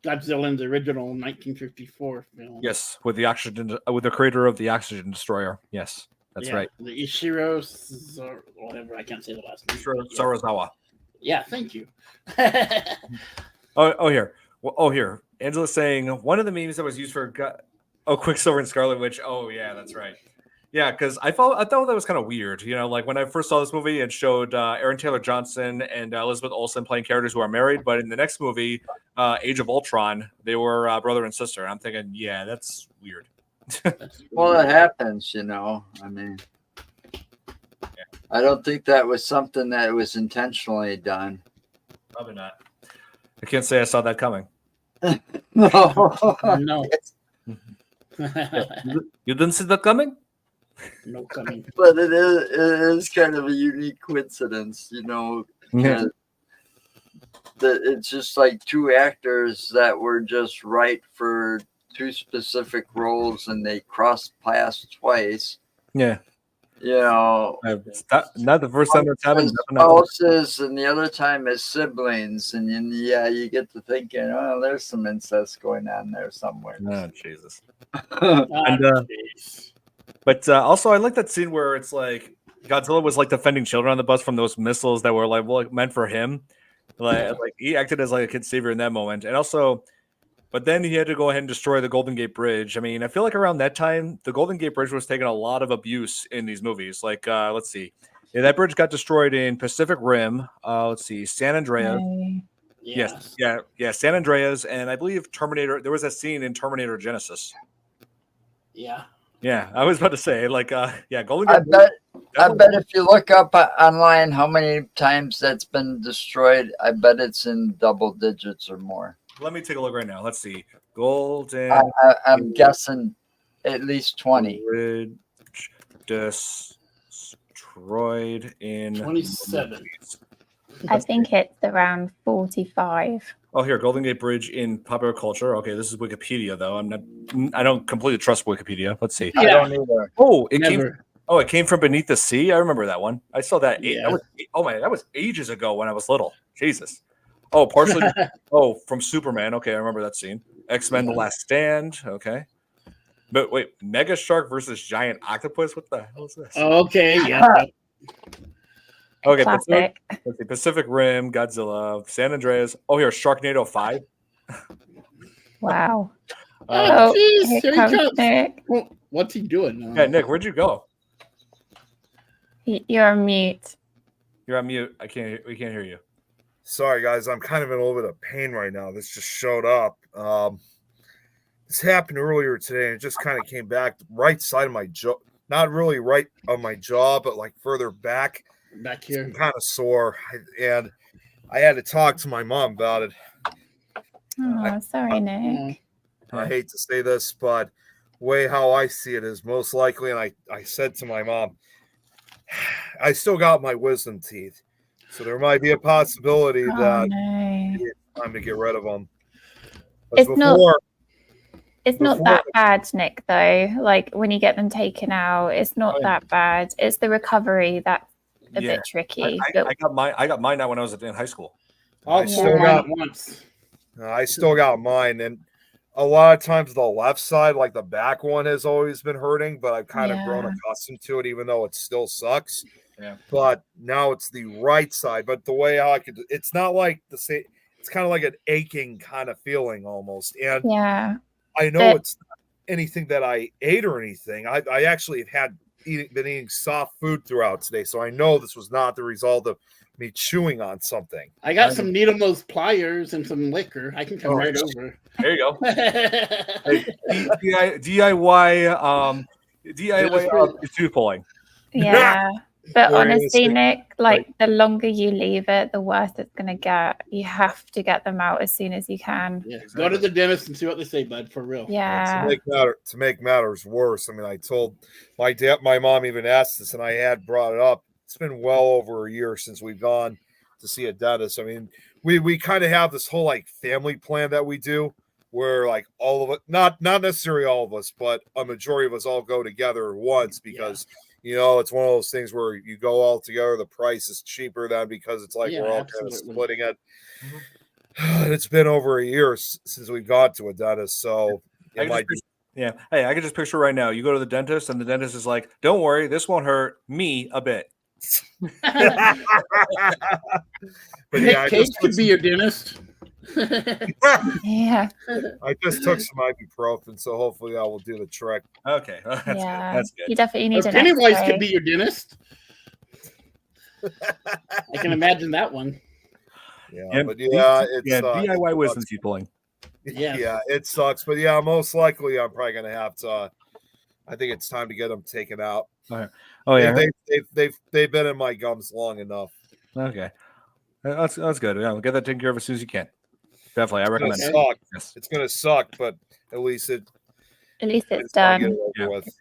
Godzilla in the original 1954 film. Yes, with the creator of the oxygen destroyer. Yes, that's right. The Ishiro, whatever, I can't say the last name. Serizawa. Yeah, thank you. Here. Angela's saying one of the memes that was used for Quicksilver and Scarlet Witch. Oh yeah, that's right. Yeah, because I thought that was kind of weird. When I first saw this movie, it showed Aaron Taylor Johnson and Elizabeth Olsen playing characters who are married, but in the next movie, Age of Ultron, they were brother and sister. I'm thinking, yeah, that's weird. Well, it happens, I don't think that was something that was intentionally done. Probably not. I can't say I saw that coming. No. You didn't see that coming? No coming. But it is kind of a unique coincidence, Yeah. That it's just like two actors that were just right for two specific roles, and they crossed paths twice. Yeah. It's not the first time that's happened. Spouses, and the other time as siblings, and you get to thinking, oh, there's some incest going on there somewhere. Oh, Jesus. But also, I like that scene where it's like Godzilla was like defending children on the bus from those missiles that were like meant for him. Like he acted as like a kid savior in that moment, and also, but then he had to go ahead and destroy the Golden Gate Bridge. I mean, I feel like around that time, the Golden Gate Bridge was taking a lot of abuse in these movies. Like, let's see, yeah, that bridge got destroyed in Pacific Rim. Let's see, San Andreas. Yes, yeah, San Andreas, and I believe Terminator. There was a scene in Terminator Genesis. Yeah. Yeah, I was about to say, like, Golden I Gate. bet if you look up online how many times that's been destroyed, I bet it's in double digits or more. Let me take a look right now. Let's see. Golden. I'm guessing at least 20. Bridge destroyed in 27. I think it's around 45. Oh, here, Golden Gate Bridge in popular culture. Okay, this is Wikipedia, though. I don't completely trust Wikipedia. Let's see. I don't either. Oh, Never. it came from Beneath the Sea. I remember that one. I saw that. Yeah. That was ages ago when I was little. Jesus. Oh, partially. From Superman. Okay, I remember that scene. X-Men: The Last Stand. Okay. But wait, Mega Shark versus Giant Octopus. What the hell is this? Okay, yeah. Okay, Classic. Pacific Rim, Godzilla, San Andreas. Oh, here, Sharknado 5. Wow. Oh, jeez. here Here he comes comes. Nick. Well, what's he doing now? Yeah, Nick, where'd you go? You're on mute. You're on mute. We can't hear you. Sorry, guys. I'm kind of in a little bit of pain right now. This just showed up. This happened earlier today, and it just kind of came back right side of my jaw. Not really right on my jaw, but like further back. Back here. I'm kind of sore, and I had to talk to my mom about it. Oh, sorry, Nick. I hate to say this, but way how I see it is most likely, and I said to my mom, I still got my wisdom teeth, so there might be a possibility that it's time to get rid of them. It's not that bad, Nick, though. Like when you get them taken out, it's not that bad. It's the recovery that's a bit tricky. I got mine now when I was in high school. I still got mine, and a lot of times the left side, like the back one, has always been hurting, but I've kind of grown accustomed to it, even though it still sucks. Yeah. But now it's the right side. But the way it's not like the same. It's kind of like an aching kind of feeling almost. And yeah, I know it's not anything that I ate or anything. I actually have been eating soft food throughout today, so I know this was not the result of me chewing on something. I got some needle nose pliers and some liquor. I can come right over. There you go. DIY tooth pulling. Yeah. But honestly, Nick, like the longer you leave it, the worse it's gonna get. You have to get them out as soon as you can. Yeah. Go to the dentist and see what they say, bud. For real. Yeah. To make matters worse, I mean, I told my mom even asked this, and I had brought it up. It's been well over a year since we've gone to see a dentist. I mean, we kind of have this whole like family plan that we do, where like all of it, not necessarily all of us, but a majority of us all go together once because. Yeah. You know, it's one of those things where you go all together. The price is cheaper than because it's like we're all kind of splitting it. Mm-hmm. It's been over a year since we got to a dentist, so it might be. Yeah. Hey, I can just picture right now. You go to the dentist, and the dentist is like, "Don't worry, this won't hurt me a bit." But yeah, Kate could be your dentist. Yeah. I just took some ibuprofen, so hopefully that will do the trick. Okay. That's good. That's good. You definitely need an Pennywise could be your dentist. I can imagine that one. Yeah, but yeah, it's DIY wisdom teeth pulling. Yeah, it sucks, but yeah, most likely I'm probably gonna have to. I think it's time to get them taken out. Okay. Oh yeah, they've been in my gums long enough. Okay, that's good. Yeah, we'll get that taken care of as soon as you can. Definitely, I recommend it. Yes. It's gonna suck, but at least it's done.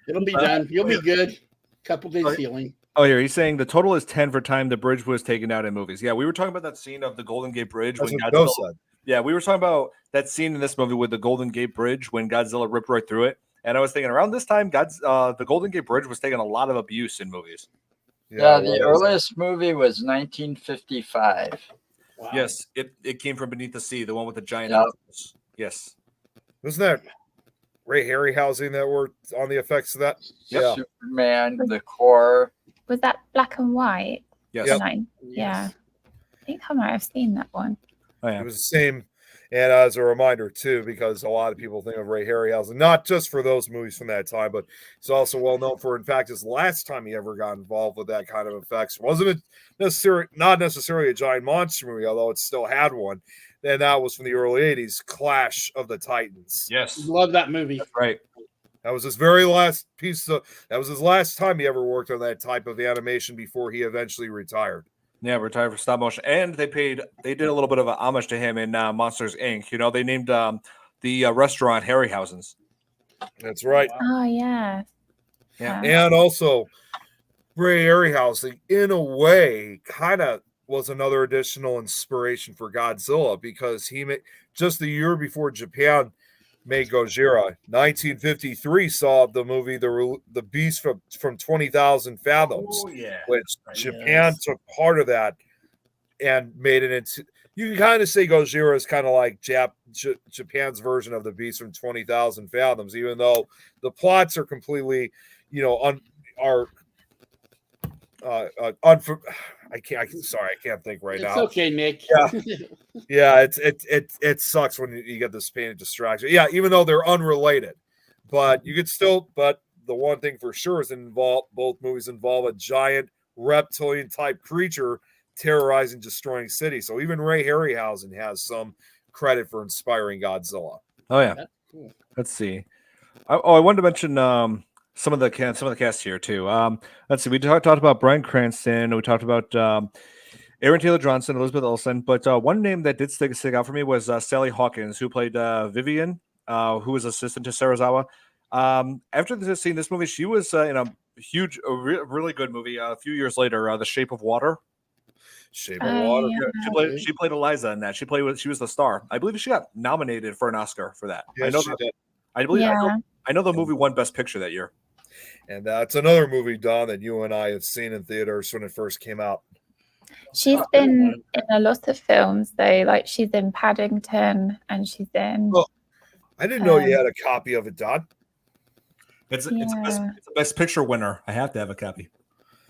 It'll be done. You'll be good. Couple days healing. Oh, here he's saying the total is 10 for time the bridge was taken out in movies. Yeah, we were talking about that scene of the Golden Gate Bridge when Godzilla. Yeah, we were talking about that scene in this movie with the Golden Gate Bridge when Godzilla ripped right through it. And I was thinking around this time, the Golden Gate Bridge was taking a lot of abuse in movies. Yeah, the earliest movie was 1955. Wow. Yes, it came from Beneath the Sea, the one with the giant octopus. Yes. Wasn't Ray Harryhausen that were on the effects of that. Yeah. Superman, the core. Was that black and white? Yes. Yep. Yeah. I think I might have seen that one. Oh, yeah. It was the same. And as a reminder, too, because a lot of people think of Ray Harryhausen, not just for those movies from that time, but he's also well known for, in fact, his last time he ever got involved with that kind of effects. Wasn't it not necessarily a giant monster movie, although it still had one. And that was from the early 80s, Clash of the Titans. Yes. Love that movie. That's right. That was his very last that was his last time he ever worked on that type of animation before he eventually retired. Yeah, retired for stop motion, and they did a little bit of a homage to him in Monsters Inc. You know, they named the restaurant Harryhausen's. That's right. Oh yeah. Yeah. And also, Ray Harryhausen, in a way, kind of was another additional inspiration for Godzilla because he made just the year before Japan made Gojira. 1953 saw the movie The Beast from 20,000 Fathoms, Oh yeah. which Japan took part of that and made it into. You can kind of say Gojira is kind of like Japan's version of The Beast from 20,000 Fathoms, even though the plots are completely, I can't think right now. It's okay, Nick. Yeah, it sucks when you get this painted distraction. Yeah, even though they're unrelated, but you could still. But the one thing for sure is both movies involve a giant reptilian type creature terrorizing, destroying cities. So even Ray Harryhausen has some credit for inspiring Godzilla. Oh yeah. That's cool. Let's see. I wanted to mention some of the cast here too. Let's see. We talked about Bryan Cranston. We talked about Aaron Taylor Johnson, Elizabeth Olsen. But one name that did stick out for me was Sally Hawkins, who played Vivian, who was assistant to Serizawa. After seeing this movie, she was in a really good movie. A few years later, The Shape of Water. Shape of Water. Yeah. She played Eliza in that. She was the star. I believe she got nominated for an Oscar for that. Yes, she did. I know the movie won Best Picture that year. And that's another movie, Don, that you and I have seen in theaters when it first came out. She's been in a lot of films though, like she's in Paddington and she's in. Oh, I didn't know you had a copy of it, Don. It's a Best Picture winner. I have to have a copy.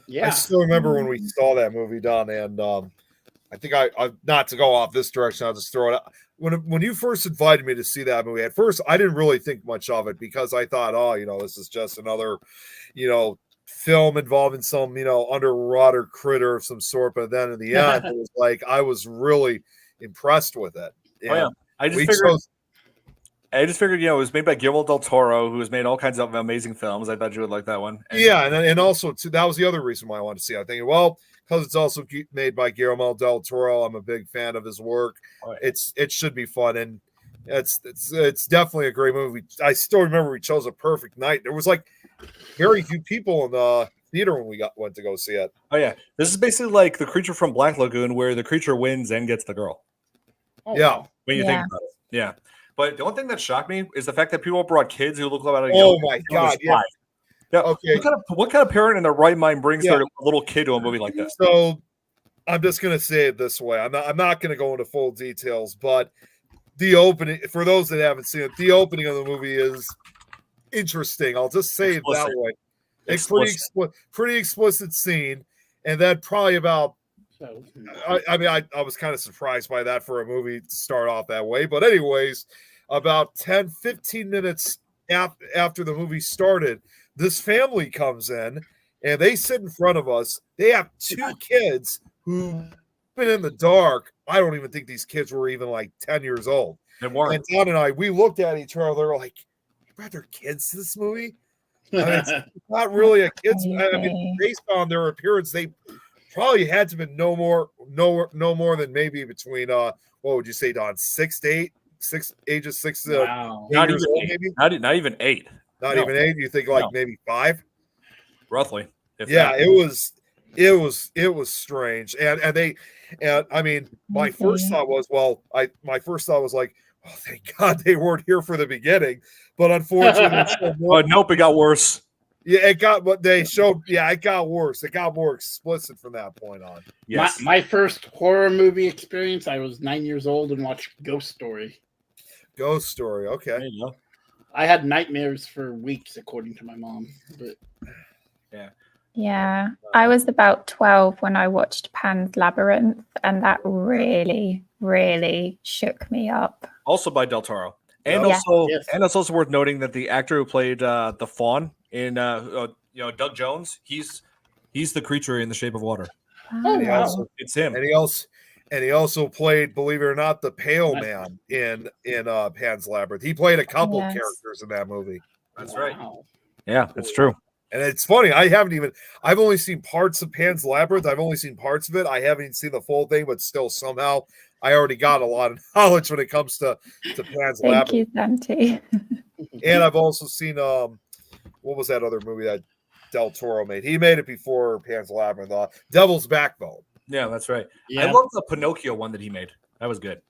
Yeah. I still remember when we saw that movie, Don, and I think I not to go off this direction, I'll just throw it out. When you first invited me to see that movie, at first I didn't really think much of it because I thought, this is just another, film involving some, underwater critter of some sort. But then in the end, it was like I was really impressed with it. Yeah. I just figured, it was made by Guillermo del Toro, who has made all kinds of amazing films. I thought you would like that one. And also too, that was the other reason why I wanted to see it. I think, because it's also made by Guillermo del Toro, I'm a big fan of his work. Oh, yeah. It should be fun, and it's definitely a great movie. I still remember we chose a perfect night. There was like very few people in the theater when we went to go see it. Oh yeah, this is basically like The Creature from Black Lagoon, where the creature wins and gets the girl. Oh, Yeah. wow. When you think about it, yeah. But the one thing that shocked me is the fact that people brought kids who look about Oh my God! Yeah. Yeah. Okay. What kind of parent in their right mind brings their little kid to a movie like this? So I'm just gonna say it this way. I'm not gonna go into full details, but the opening, for those that haven't seen it, the opening of the movie is interesting. I'll just say it that way. It's pretty explicit scene, and then probably about. I was kind of surprised by that for a movie to start off that way. But anyways, about 10, 15 minutes after the movie started, this family comes in and they sit in front of us. They have two kids who've been in the dark. I don't even think these kids were even like 10 years old. They weren't. And Don and I, we looked at each other. They're like, "You brought their kids to this movie?" I mean, it's not really a kids. I mean, based on their appearance, they probably had to be no more than maybe between what would you say, Don? 6 to 8, ages 6 to 8 years old, maybe. Not even 8. Not even 8. You think like maybe 5? Roughly. It was strange, and I mean, my first thought was like, oh, thank God they weren't here for the beginning, but unfortunately, but nope, it got worse. Yeah, it got what they showed. Yeah, it got worse. It got more explicit from that point on. Yes. My first horror movie experience, I was 9 years old and watched Ghost Story. Ghost Story. Okay. There you go. I had nightmares for weeks, according to my mom. But Yeah, I was about 12 when I watched Pan's Labyrinth, and that really, really shook me up. Also by Del Toro. And Yeah. also, Yes. and it's also worth noting that the actor who played the fawn in Doug Jones, he's the creature in The Shape of Water. Oh, And he wow. also It's him. and he also played, believe it or not, the Pale Nice. Man in Pan's Labyrinth. He played a couple Yes. characters in that movie. That's right. Wow. Yeah, that's true. And it's funny, I've only seen parts of Pan's Labyrinth. I've only seen parts of it. I haven't even seen the full thing, but still somehow I already got a lot of knowledge when it comes to Pan's Thank you, Labyrinth. Santi. And I've also seen what was that other movie that Del Toro made? He made it before Pan's Labyrinth. Devil's Backbone. Yeah, that's right. Yeah. I love the Pinocchio one that he made. That was good.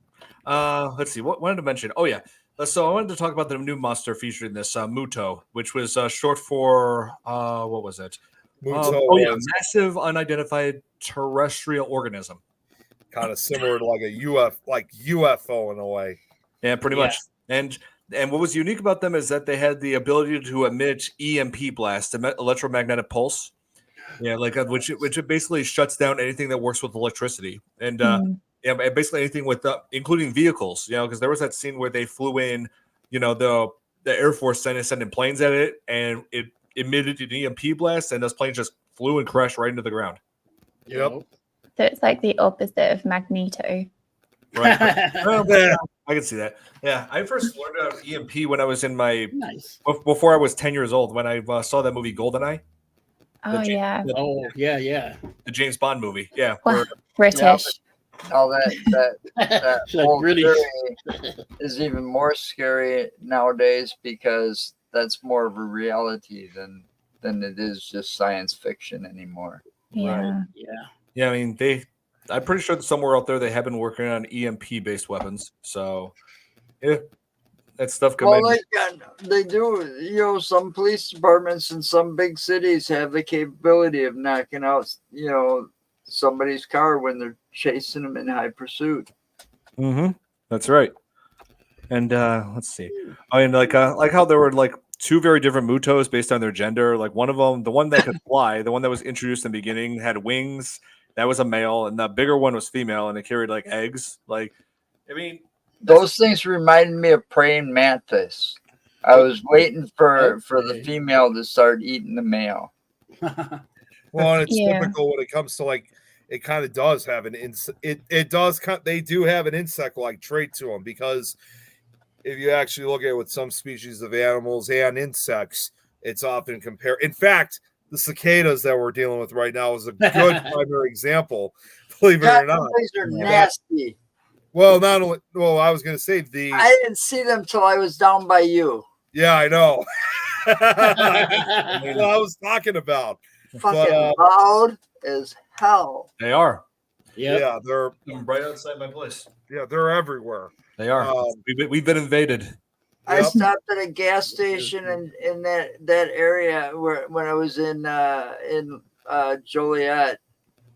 Let's see. What wanted to mention? Oh yeah. So I wanted to talk about the new monster featured in this Muto, which was short for what was it? Muto was massive unidentified terrestrial organism. kind of similar to like a UFO in a way. Yeah, pretty much. And what was unique about them is that they had the ability to emit EMP blast, electromagnetic pulse. Yeah, like which it basically shuts down anything that works with electricity, and yeah, basically anything with including vehicles. Because there was that scene where they flew in, the Air Force sending planes at it, and it emitted an EMP blast, and those planes just flew and crashed right into the ground. Yep. So it's like the opposite of Magneto. Right. I can see that. Yeah, I first learned about EMP when I was in my Nice. before I was 10 years old when I saw that movie GoldenEye. Oh, yeah. Oh, yeah. The James Bond movie. Yeah. Well, British. All that She's like, whole British. theory is even more scary nowadays because that's more of a reality than it is just science fiction anymore. Yeah. Yeah. Yeah, I mean, I'm pretty sure that somewhere out there they have been working on EMP-based weapons. So, yeah, that stuff could Well, they do. Some police departments in some big cities have the capability of knocking out, somebody's car when they're chasing them in high pursuit. Mm-hmm. That's right. And let's see. I mean, like how there were like two very different Mutos based on their gender. Like one of them, the one that could fly, the one that was introduced in the beginning, had wings. That was a male, and the bigger one was female, and it carried like eggs. Like, I mean, those things reminded me of praying mantis. I was waiting for the female to start eating the male. Well, and it's typical when it comes to like, it kind of does have they do have an insect-like trait to them, because if you actually look at it with some species of animals and insects, it's often compared. In fact, the cicadas that we're dealing with right now is a good primary example, believe it or not. These are nasty. Well, I was going to say I didn't see them till I was down by you. Yeah, I know. What I was talking about. Fucking loud as hell. They are. Yep. Yeah, they're right outside my place. Yeah, they're everywhere. They are. We've been invaded. I stopped at a gas station in that area when I was in Joliet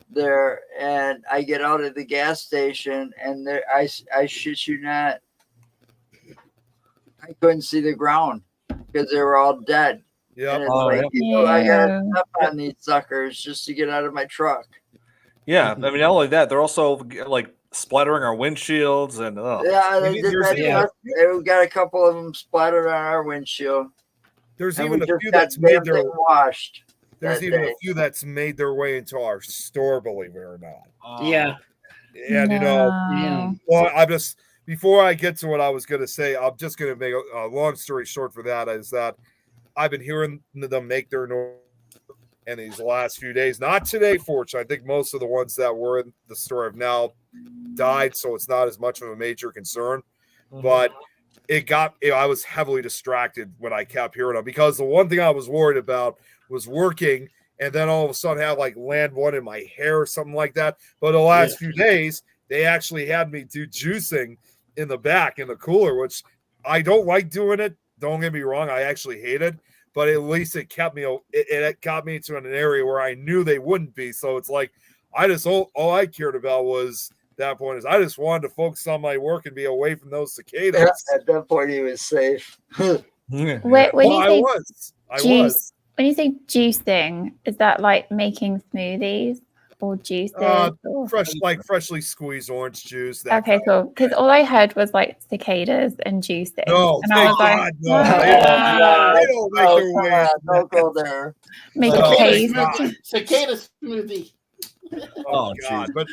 there, and I get out of the gas station, and there I shit you not, I couldn't see the ground because they were all dead. Yeah, and it's I gotta step on these suckers just to get out of my truck. Yeah, I mean, not only that, they're also like splattering our windshields and Yeah, they did that. We got a couple of them splattered on our windshield. There's even a few that's made their washed. There's even a few that's made their way into our store, believe it or not. Yeah. And well, I just before I get to what I was going to say, I'm just going to make a long story short for that is that I've been hearing them make their noise in these last few days. Not today, fortunately. I think most of the ones that were in the store have now died, so it's not as much of a major concern. But I was heavily distracted when I kept hearing them, because the one thing I was worried about was working and then all of a sudden have like land one in my hair or something like that. But the last few days, they actually had me do juicing in the back in the cooler, which I don't like doing it. Don't get me wrong. I actually hate it, but at least it kept me, it got me into an area where I knew they wouldn't be. So it's like, all I cared about was that point is I just wanted to focus on my work and be away from those cicadas. Yeah, at that point, he was safe. When Well, you I say was. juice, when you say juicing, is that like making smoothies or juices? Or... freshly squeezed orange juice. That Okay, cool. Because all I heard was like cicadas and juicing. No, and I thank was like, God, no. what? They don't make their come way. on, don't go there. Make No, a thank paste. God. Cicada smoothie. Oh, Oh, God. geez.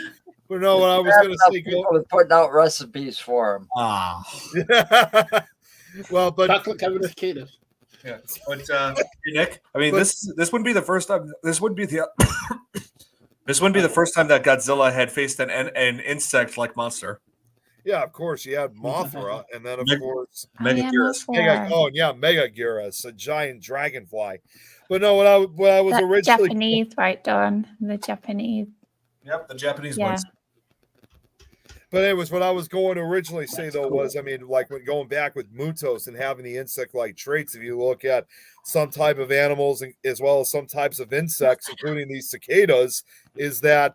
But no, what I was Have going to enough say. people are putting out recipes for him. Well, but Chocolate covered cicadas. Yeah, but Nick, I mean, this wouldn't be the first time. This wouldn't be the this wouldn't be the first time that Godzilla had faced an insect-like monster. yeah, of course, you had Mothra, and then of course Megaguirus. Megaguirus, a giant dragonfly. But no, what I was That originally Japanese, right, Don? The Japanese. Yep, the Japanese Yeah. ones. But anyways, what I was going to originally say though was, I mean, like when going back with Mutos and having the insect-like traits, if you look at some type of animals as well as some types of insects, including these cicadas, is that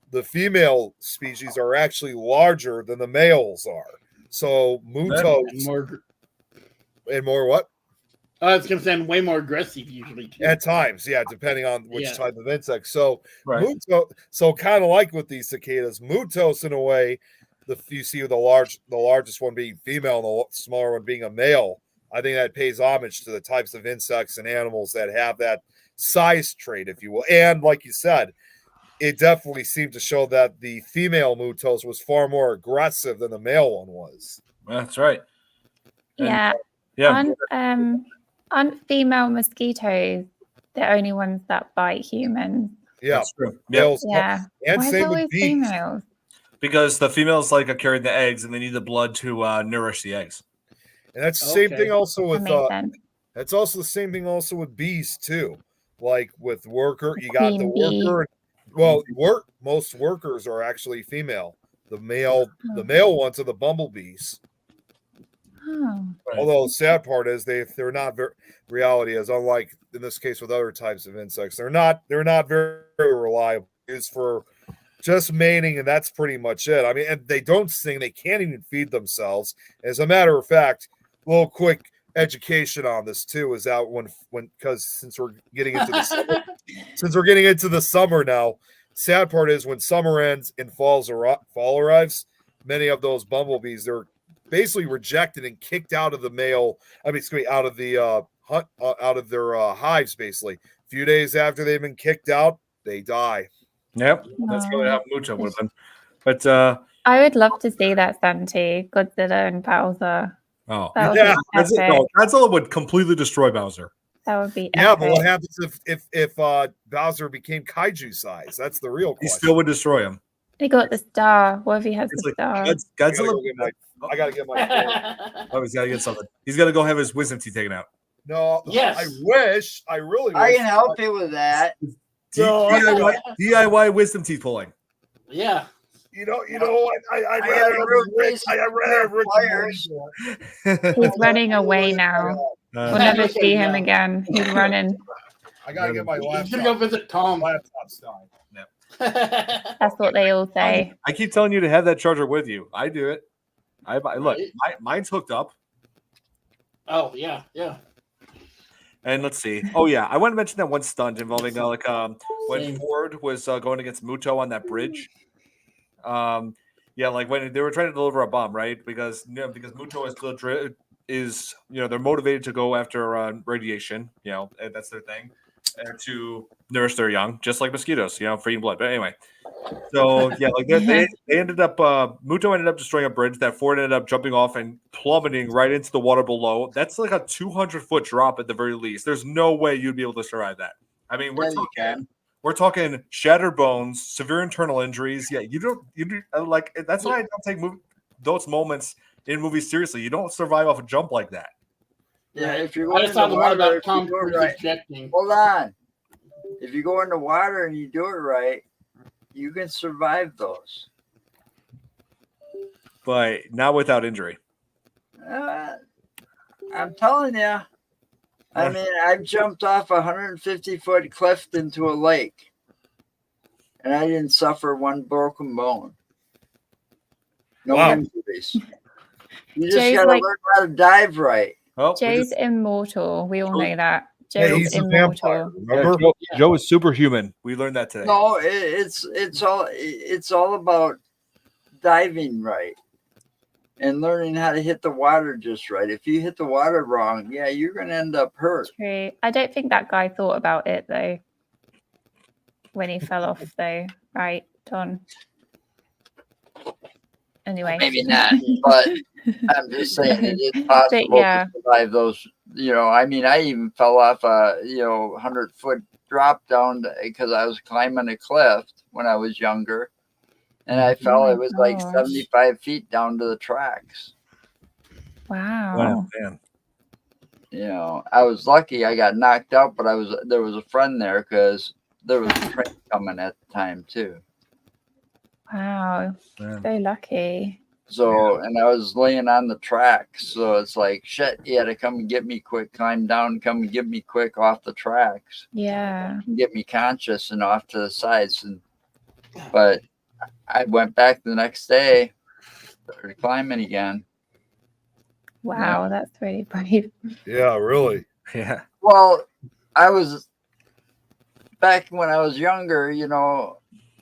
the female species are actually larger than the males are. So Mutos and more what? I was going to say way more aggressive usually too. At times, yeah, depending on which type of insect. So, Right. so kind of like with these cicadas, Mutos in a way, you see the largest one being female and the smaller one being a male. I think that pays homage to the types of insects and animals that have that size trait, if you will. And like you said, it definitely seemed to show that the female Mutos was far more aggressive than the male one was. That's right. Yeah. Aren't female mosquitoes the only ones that bite humans? Yeah, that's true. Males, Yeah. and Why is same it with always bees. females? Because the females are carrying the eggs, and they need the blood to nourish the eggs. And that's the same thing also with that's also the same thing also with bees too. Like with worker, you got the worker. Well, most workers are actually female. The male ones are the bumblebees. Oh. Although the sad part is they're not very reality is unlike in this case with other types of insects. They're not very reliable. It's for just mating, and that's pretty much it. I mean, and they don't sing, they can't even feed themselves. As a matter of fact, a little quick education on this too is out when because since we're getting into the summer now, sad part is when summer ends and fall arrives, many of those bumblebees, they're basically rejected and kicked out of out of the out of their hives. Basically, a few days after they've been kicked out, they die. Yep, that's really how Mucho would have been. But I would love to see that, Santi, Godzilla and Bowser. Oh, yeah, Godzilla would completely destroy Bowser. That would be yeah. epic. But what happens if Bowser became kaiju size? That's the real question. He still would destroy him. He got the star. What if he has the star? Godzilla. I gotta get my. Oh, he's gotta get something. He's gotta go have his wisdom teeth taken out. No, yes. I really wish. I can help you with that. DIY wisdom teeth pulling. Yeah. You know what? I'd rather have Rick. He's running away now. We'll never see him again. He's running. I gotta get my laptop. He's gonna go visit Tom. Laptop's dying. That's what they all say. I keep telling you to have that charger with you. I do it. Look, mine's hooked up. Oh yeah. And let's see. Oh yeah, I want to mention that one stunt involving when Ford was going against Muto on that bridge. Yeah, like when they were trying to deliver a bomb, right? Because Muto is they're motivated to go after radiation. And that's their thing, and to nurse their young, just like mosquitoes. Feeding blood. But anyway, so yeah, like they ended up Muto ended up destroying a bridge that Ford ended up jumping off and plummeting right into the water below. That's like a 200-foot drop at the very least. There's no way you'd be able to survive that. I mean, we're talking shattered bones, severe internal injuries. Yeah, you do like that's why I don't take those moments in movies seriously. You don't survive off a jump like that. Yeah, if you're I going just saw the one about Tom Cruise right, ejecting. hold on. If you go in the water and you do it right, you can survive those. But not without injury. I'm telling you. I mean, I've jumped off a 150-foot cliff into a lake, and I didn't suffer one broken bone. No injuries. You just got to learn how to dive right. Oh, Joe's immortal. We all know that. Yeah, Joe's he's a immortal. vampire. Remember? Joe is superhuman. We learned that today. No, it's all about diving right and learning how to hit the water just right. If you hit the water wrong, yeah, you're gonna end up hurt. True. I don't think that guy thought about it though. When he fell off, though, right, Don? Anyway, Maybe not, but I'm just saying it is possible to survive those. You know, I mean, I even fell off a 100-foot drop down because I was climbing a cliff when I was younger, and I fell. It was like 75 feet down to the tracks. Wow. Man. You know, I was lucky. I got knocked out, but there was a friend there because there was a train coming at the time too. Wow. Man. So lucky. So, and I was laying on the tracks. So it's like, shit, he had to come and get me quick, climb down, come and get me quick off the tracks. Yeah. Get me conscious and off to the sides. But I went back the next day, started climbing again. Wow, that's really brave. Yeah, really. Yeah. Well, I was back when I was younger, you know,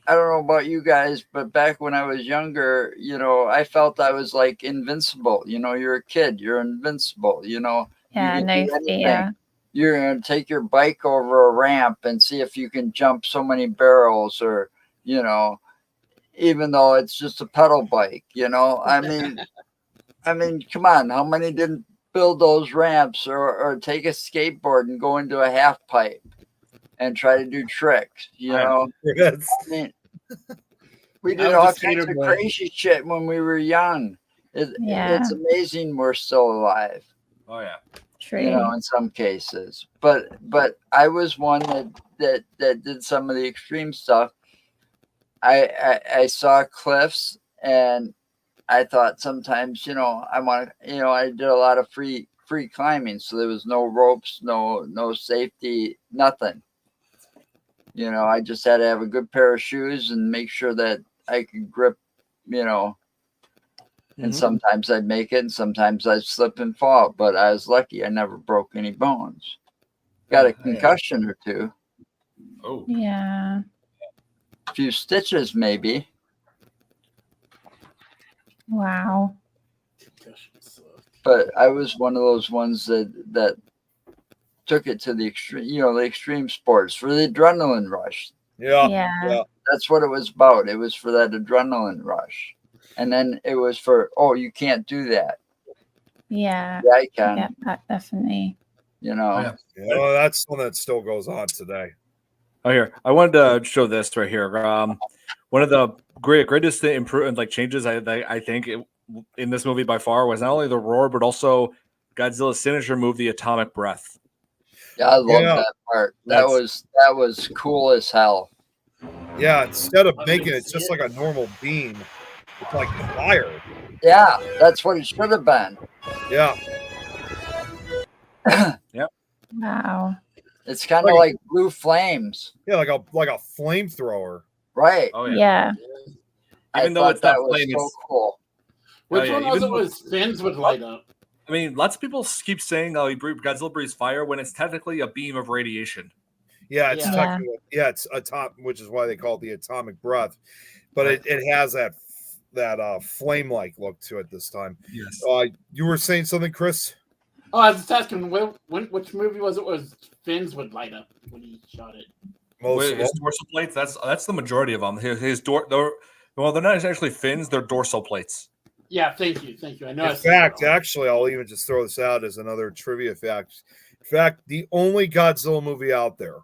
I don't know about you guys, but back when I was younger, you know, I felt I was like invincible. You know, you're a kid, you're invincible, you know. Yeah, you no fear. You're going to take your bike over a ramp and see if you can jump so many barrels or, you know, even though it's just a pedal bike, you know. I mean, come on, how many didn't build those ramps or take a skateboard and go into a half pipe and try to do tricks, you know? Yes. I mean, we did all kinds of crazy shit when we were young. It's amazing we're still alive. Oh yeah. True. You know, in some cases. But I was one that did some of the extreme stuff. I saw cliffs and I thought sometimes, you know, I did a lot of free climbing, so there was no ropes, no safety, nothing. You know, I just had to have a good pair of shoes and make sure that I could grip, you know. And sometimes I'd make it and sometimes I'd slip and fall, but I was lucky. I never broke any bones. Got a concussion or two. Oh. Yeah. A few stitches maybe. Wow. But I was one of those ones that took it to the extreme, you know, the extreme sports for the adrenaline rush. Yeah. That's what it was about. It was for that adrenaline rush. And then it was for, oh, you can't do that. Yeah. Yeah, I can. Yeah, that definitely. You know. Yeah, that's one that still goes on today. Oh, here. I wanted to show this right here. One of the greatest improvement, like changes I think in this movie by far was not only the roar, but also Godzilla's signature move, the atomic breath. Yeah, I love that part. That was cool as hell. Yeah, instead of making it just like a normal beam, it's like fire. Yeah, that's what it should have been. Yeah. Yep. Wow. It's kind of like blue flames. Yeah, like a flamethrower. Right. Oh yeah. Even though it's not flame, so cool. Which one was it? Was fins would light up? I mean, lots of people keep saying Godzilla breathes fire when it's technically a beam of radiation. Yeah, it's technically it's which is why they call it the atomic breath. But it has that flame-like look to it this time. Yes. You were saying something, Chris? Oh, I was just asking which movie was it? Was fins would light up when he shot it? His dorsal plates. That's the majority of them. His well, they're not actually fins; they're dorsal plates. Yeah, thank you. I know. In fact, actually, I'll even just throw this out as another trivia fact. In fact, the only Godzilla movie out there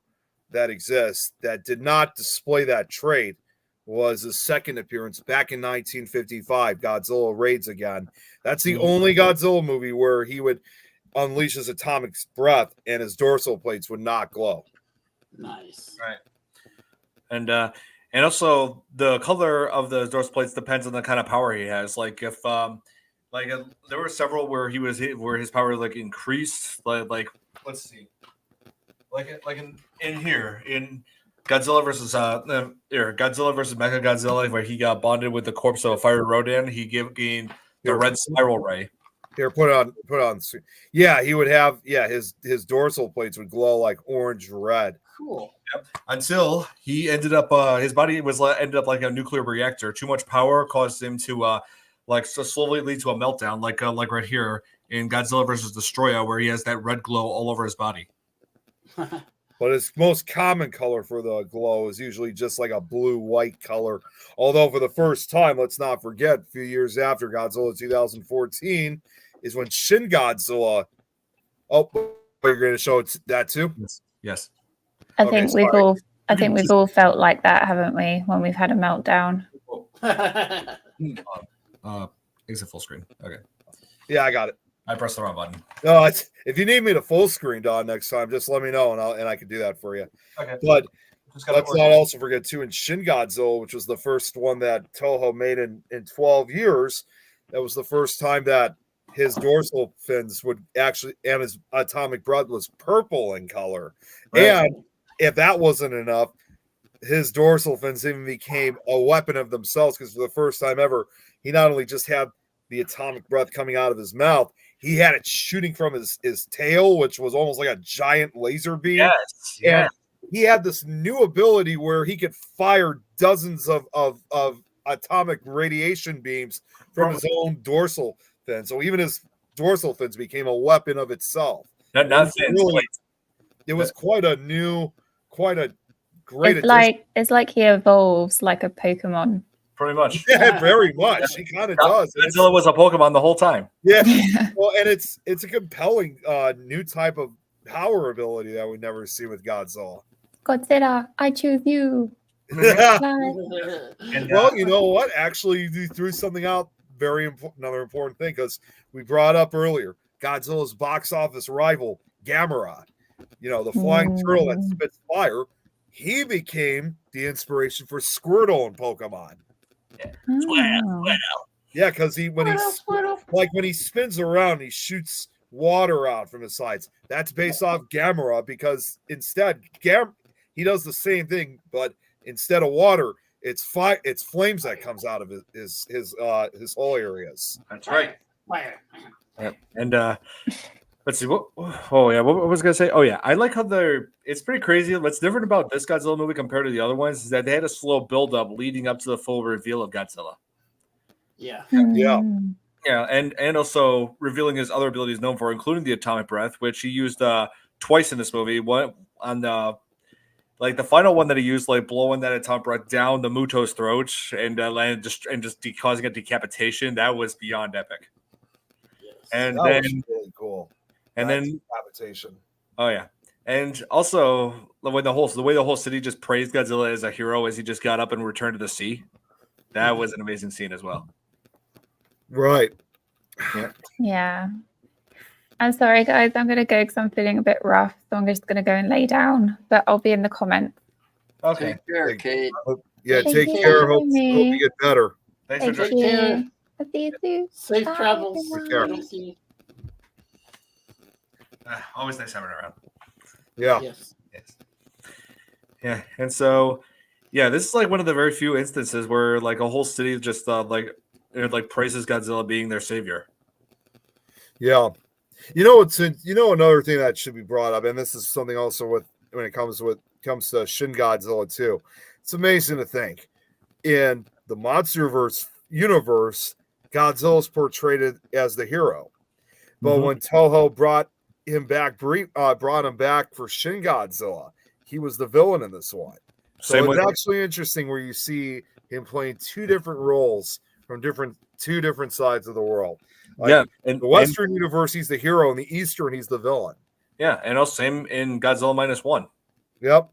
that exists that did not display that trait was his second appearance back in 1955. Godzilla Raids Again. That's the only Godzilla movie where he would unleash his atomic breath and his dorsal plates would not glow. Nice. Right. And also the color of the dorsal plates depends on the kind of power he has. Like if there were several where his power like increased. Like let's see, like in here in Godzilla versus Godzilla versus Mechagodzilla, where he got bonded with the corpse of a fire Rodan, he gained the red spiral ray. Here, put it on. Yeah, he would have. Yeah, his dorsal plates would glow like orange red. Cool. Yep. Until he ended up, his body ended up like a nuclear reactor. Too much power caused him to so slowly lead to a meltdown, like right here in Godzilla versus Destroyer, where he has that red glow all over his body. But his most common color for the glow is usually just like a blue-white color. Although for the first time, let's not forget, a few years after Godzilla 2014 is when Shin Godzilla. Oh, you're going to show that too? Yes. I Okay, think we've sorry. all we've all felt like that, haven't we, when we've had a meltdown? Exit full screen. Okay. Yeah, I got it. I pressed the wrong button. No, if you need me to full screen, Don, next time, just let me know and I can do that for you. Okay. But Just let's not also forget too, in Shin Godzilla, which was the first one that Toho made in 12 years, that was the first time that his dorsal fins would actually, and his atomic breath was purple in color. Right. And if that wasn't enough, his dorsal fins even became a weapon of themselves, because for the first time ever, he not only just had the atomic breath coming out of his mouth, he had it shooting from his tail, which was almost like a giant laser beam. Yes. And he had this new ability where he could fire dozens of atomic radiation beams from his own dorsal fin. So even his dorsal fins became a weapon of itself. Not fins. It was quite a great It's like he evolves like a Pokemon. Pretty much. Yeah, very much. He kind of does. Godzilla was a Pokemon the whole time. Yeah. Well, and it's a compelling new type of power ability that we never see with Godzilla. Godzilla, I choose you. And, well, you know what? Actually, you threw something out. Another important thing, because we brought up earlier Godzilla's box office rival, Gamera. You know, the flying turtle that spits fire. He became the inspiration for Squirtle in Pokemon. Yeah, because when he spins around, he shoots water out from his sides. That's based off Gamera, because instead he does the same thing, but instead of water, it's flames that comes out of his whole areas. That's right. Fire. Yep. And let's see. What was I gonna say? Oh yeah, I like how it's pretty crazy. What's different about this Godzilla movie compared to the other ones is that they had a slow build up leading up to the full reveal of Godzilla. Yeah. Yeah, and also revealing his other abilities known for, including the atomic breath, which he used twice in this movie. One on the final one that he used, like blowing that atomic breath down the Muto's throat and just causing a decapitation. That was beyond epic. Yes. And that then was really cool. And that then decapitation. Oh yeah, and also the way the whole city just praised Godzilla as a hero as he just got up and returned to the sea. That was an amazing scene as well. Right. Yeah. I'm sorry, guys. I'm going to go because I'm feeling a bit rough. So I'm just going to go and lay down. But I'll be in the comments. Okay. Take care, Kate. Yeah, Thank take you care. for Hope having you me. get better. Thanks for Thank joining. you. I'll see you soon. Safe Bye, travels. everyone. Take care. Always nice having her around. Yeah. Yes. Yeah, and so this is like one of the very few instances where like a whole city just praises Godzilla being their savior. Yeah. Another thing that should be brought up, and this is something also when it comes to Shin Godzilla too. It's amazing to think in the Monsterverse universe, Godzilla's portrayed as the hero, but when Toho brought him back for Shin Godzilla, he was the villain in this one. So it's actually interesting where you see him playing two different roles from two different sides of the world. Like, in the Western universe, he's the hero. In the Eastern, he's the villain. Yeah, and also same in Godzilla -1. Yep.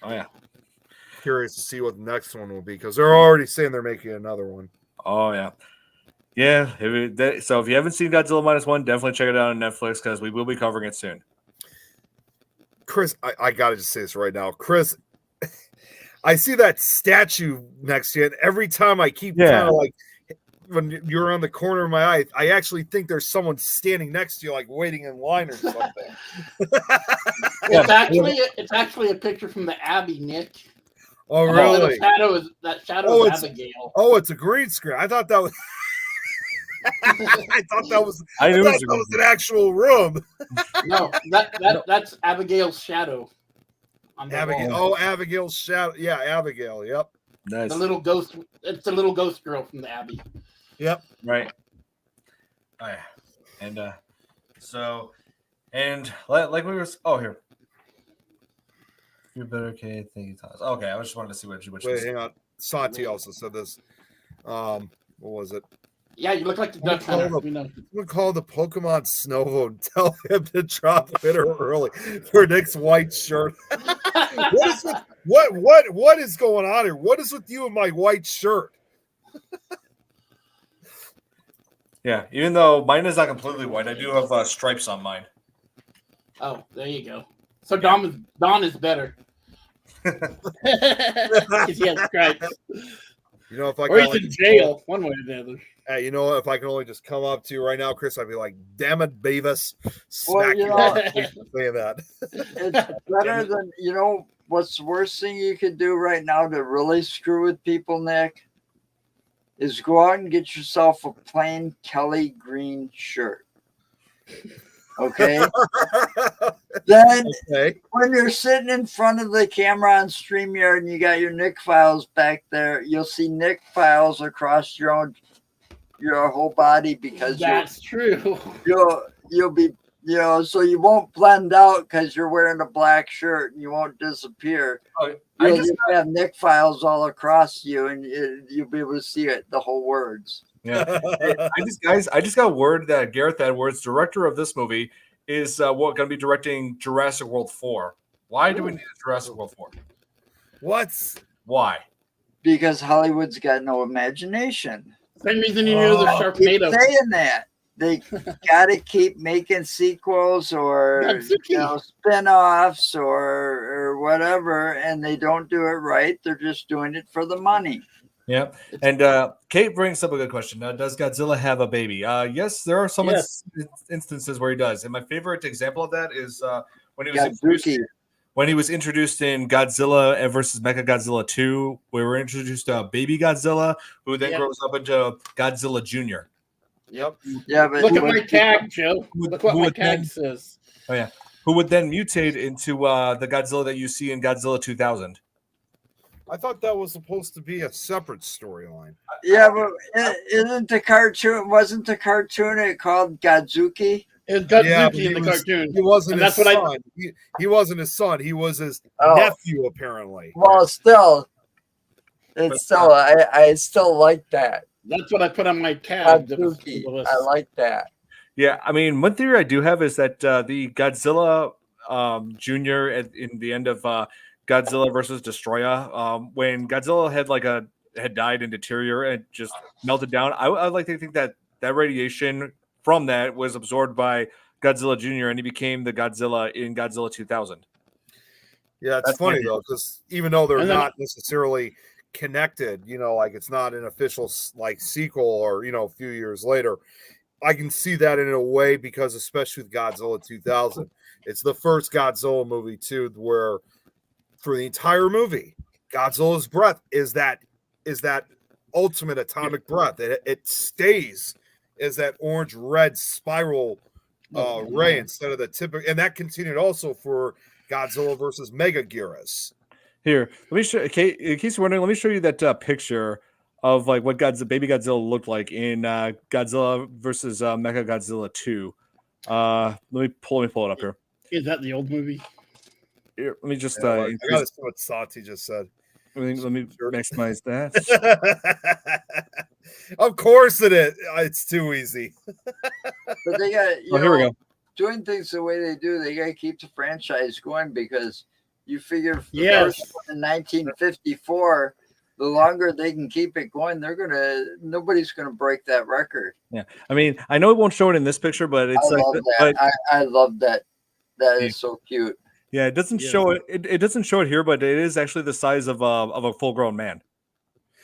Oh yeah. Curious to see what the next one will be, because they're already saying they're making another one. Oh yeah. Yeah. So if you haven't seen Godzilla -1, definitely check it out on Netflix because we will be covering it soon. Chris, I gotta just say this right now, Chris. I see that statue next to you, and every time I keep kind of like, when you're on the corner of my eye, I actually think there's someone standing next to you, like waiting in line or something. It's actually a picture from the Abbey, Nick. Oh, really? That shadow is Abigail. Oh, it's a green screen. I thought that was. I thought that was an actual room. No, that's Abigail's shadow. On the Abigail. wall. Oh, Abigail's shadow. Yeah, Abigail. Yep. Nice. The little ghost. It's the little ghost girl from the Abbey. Yep. Right. Oh, yeah. And like we were. Oh, here. You're better, Kate. Thank you, Thomas. Okay, I just wanted to see what Wait, hang on. Sati also said this. What was it? Yeah, you look like the Duck Hunter. We know. Someone call the Pokemon Snovo and tell him to drop Twitter early for Nick's white shirt. What is going on here? What is with you and my white shirt? Yeah, even though mine is not completely white, I do have stripes on mine. Oh, there you go. So Don is better. Because he has stripes. You know, if I or he's in jail, one way or the other. Hey, you know, if I can only just come up to you right now, Chris, I'd be like, "Damn it, Beavis!" Well, Smack you you know, on the face for saying that. It's better than, you know, what's the worst thing you could do right now to really screw with people, Nick, is go out and get yourself a plain Kelly green shirt. Okay? Then when you're sitting in front of the camera on StreamYard and you got your Nick files back there, you'll see Nick files across your whole body because that's true. You'll be, you know, so you won't blend out because you're wearing a black shirt and you won't disappear. Oh, You'll just have Nick files all across you and you'll be able to see it, the whole words. Yeah, I just got word that Gareth Edwards, director of this movie, is going to be directing Jurassic World 4. Why do we need a Jurassic World 4? What? Why? Because Hollywood's got no imagination. Same reason you knew the Sharknado. Keep saying that. They got to keep making sequels or spin-offs or whatever, and they don't do it right. They're just doing it for the money. Yeah, and Kate brings up a good question. Does Godzilla have a baby? Yes, there are some instances where he does. And my favorite example of that is when he was introduced in Godzilla versus Mechagodzilla 2. We were introduced to baby Godzilla, who then grows up into Godzilla Jr. Yep. Yeah, but look at my tag, Joe. Look what my tag says. Oh yeah, who would then mutate into the Godzilla that you see in Godzilla 2000? I thought that was supposed to be a separate storyline. Yeah, but isn't the cartoon? Wasn't the cartoon it called Godzuki? It was Godzuki in the cartoon. He wasn't his son. He wasn't his son. He was his nephew, apparently. Well, still, I still like that. That's what I put on my tag. Godzuki. I like that. Yeah, I mean, one theory I do have is that the Godzilla Jr. in the end of Godzilla versus Destroya, when Godzilla had died and deteriorated and just melted down, I'd like to think that radiation from that was absorbed by Godzilla Jr. and he became the Godzilla in Godzilla 2000. Yeah, it's funny though, because even though they're not necessarily connected, you know, like it's not an official like sequel or, you know, a few years later, I can see that in a way because especially with Godzilla 2000, it's the first Godzilla movie too, where for the entire movie, Godzilla's breath is that ultimate atomic breath. It stays as that orange red spiral ray instead of the typical, and that continued also for Godzilla versus Megaguirus. Here, let me show. In case you're wondering, let me show you that picture of like what baby Godzilla looked like in Godzilla versus Mechagodzilla 2. Let me pull it up here. Is that the old movie? Here, let me just. I gotta see what Sati just said. Let me maximize that. Of course it is. It's too easy. But they got here we go. Doing things the way they do. They got to keep the franchise going because you figure first one in 1954. The longer they can keep it going, nobody's gonna break that record. Yeah, I mean, I know it won't show it in this picture, but it's I love that. That is so cute. Yeah, it doesn't show it. It doesn't show it here, but it is actually the size of a full-grown man.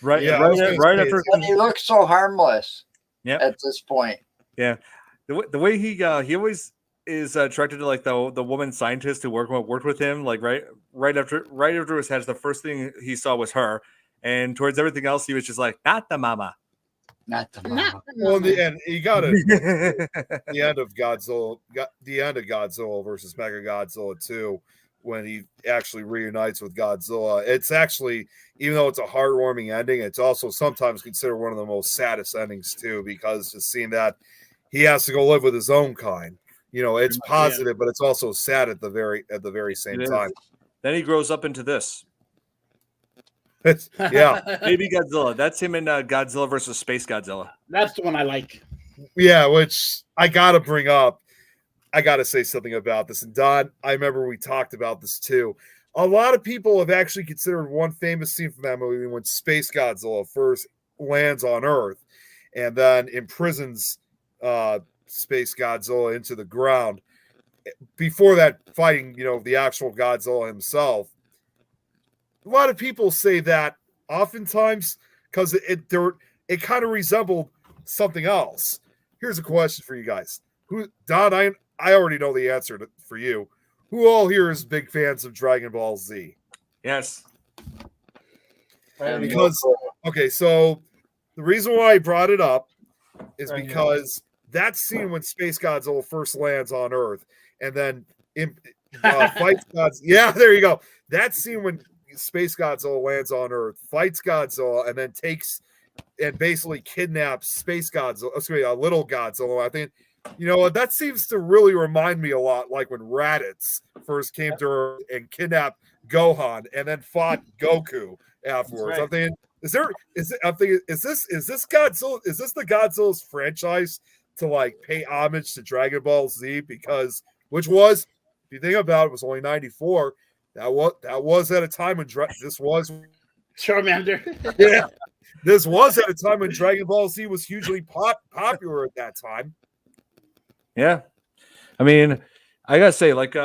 Right. Yeah. Right after. And he looks so harmless. Yeah. At this point. Yeah, the way he always is attracted to like the woman scientist who worked with him. Like right after his head, the first thing he saw was her, and towards everything else, he was just like, "Not the mama." Not the Not mama. the Well, in the mama. end, you got to the end of Godzilla, got the end of Godzilla versus Mechagodzilla 2, when he actually reunites with Godzilla. It's actually, even though it's a heartwarming ending, it's also sometimes considered one of the most saddest endings too, because just seeing that he has to go live with his own kind. You know, it's positive, but it's also sad at the very same time. Then he grows up into this. Yeah, Baby Godzilla. That's him in Godzilla versus Space Godzilla. That's the one I like. yeah, which I gotta bring up. I gotta say something about this. And Don, I remember we talked about this too. A lot of people have actually considered one famous scene from that movie when Space Godzilla first lands on Earth and then imprisons Space Godzilla into the ground. Before that, fighting, the actual Godzilla himself. A lot of people say that oftentimes because it kind of resembled something else. Here's a question for you guys. Don, I already know the answer for you. Who all here is big fans of Dragon Ball Z? Yes. Because, okay, so the reason why I brought it up is because that scene when Space Godzilla first lands on Earth and then fights Godzilla. Yeah, there you go. That scene when Space Godzilla lands on Earth, fights Godzilla, and then takes and basically kidnaps Space Godzilla, little Godzilla. I think, that seems to really remind me a lot like when Raditz first came to Earth and kidnapped Gohan and then fought Goku afterwards. Right. I'm thinking, is this Godzilla? Is this the Godzilla's franchise to like pay homage to Dragon Ball Z? Because which was, if you think about it, was only 94. That was at a time when this was Charmander. yeah. This was at a time when Dragon Ball Z was hugely popular at that time. Yeah. I mean, I gotta say, like,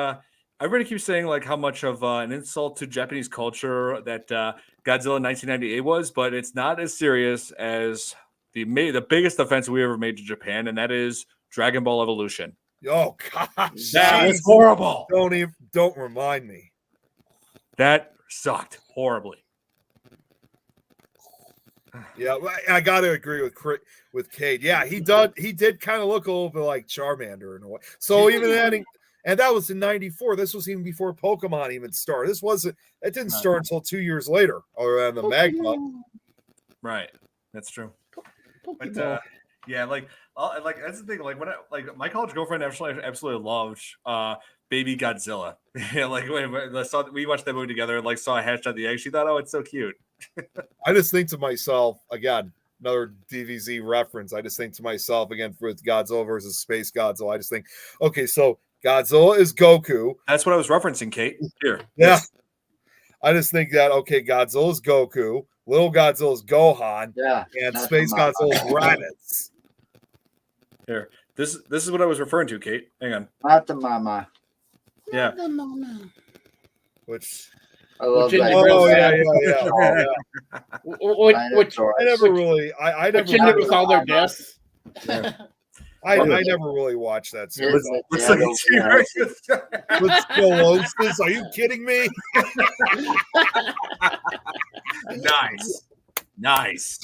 everybody keeps saying like how much of an insult to Japanese culture that Godzilla 1998 was, but it's not as serious as the biggest offense we ever made to Japan, and that is Dragon Ball Evolution. Oh gosh, That was horrible. Don't remind me. That sucked horribly. Yeah, I got to agree with Cade. Yeah, he did kind of look a little bit like Charmander in a way. So even then, and that was in '94. This was even before Pokemon even started. It didn't start until 2 years later, other than the Magma. Right, that's true. But yeah, like that's the thing. Like when my college girlfriend absolutely loved Baby Godzilla. Yeah, like when we watched that movie together, like saw a hatch out the egg. She thought, oh, it's so cute. I just think to myself, again, another DVZ reference. I just think to myself again with Godzilla versus Space Godzilla. I just think, okay, so Godzilla is Goku. That's what I was referencing, Kate. Here. Yeah. I just think that, okay, Godzilla is Goku, little Godzilla is Gohan, and Space Godzilla is Raditz. Here. This is what I was referring to, Kate. Hang on. Not the mama. Yeah. Which I love Which that. oh yeah. Which I never really ended with all their deaths. Yeah. I never really watched that series. Looks like a T-Rex. With sclerosis? Are you kidding me? Nice.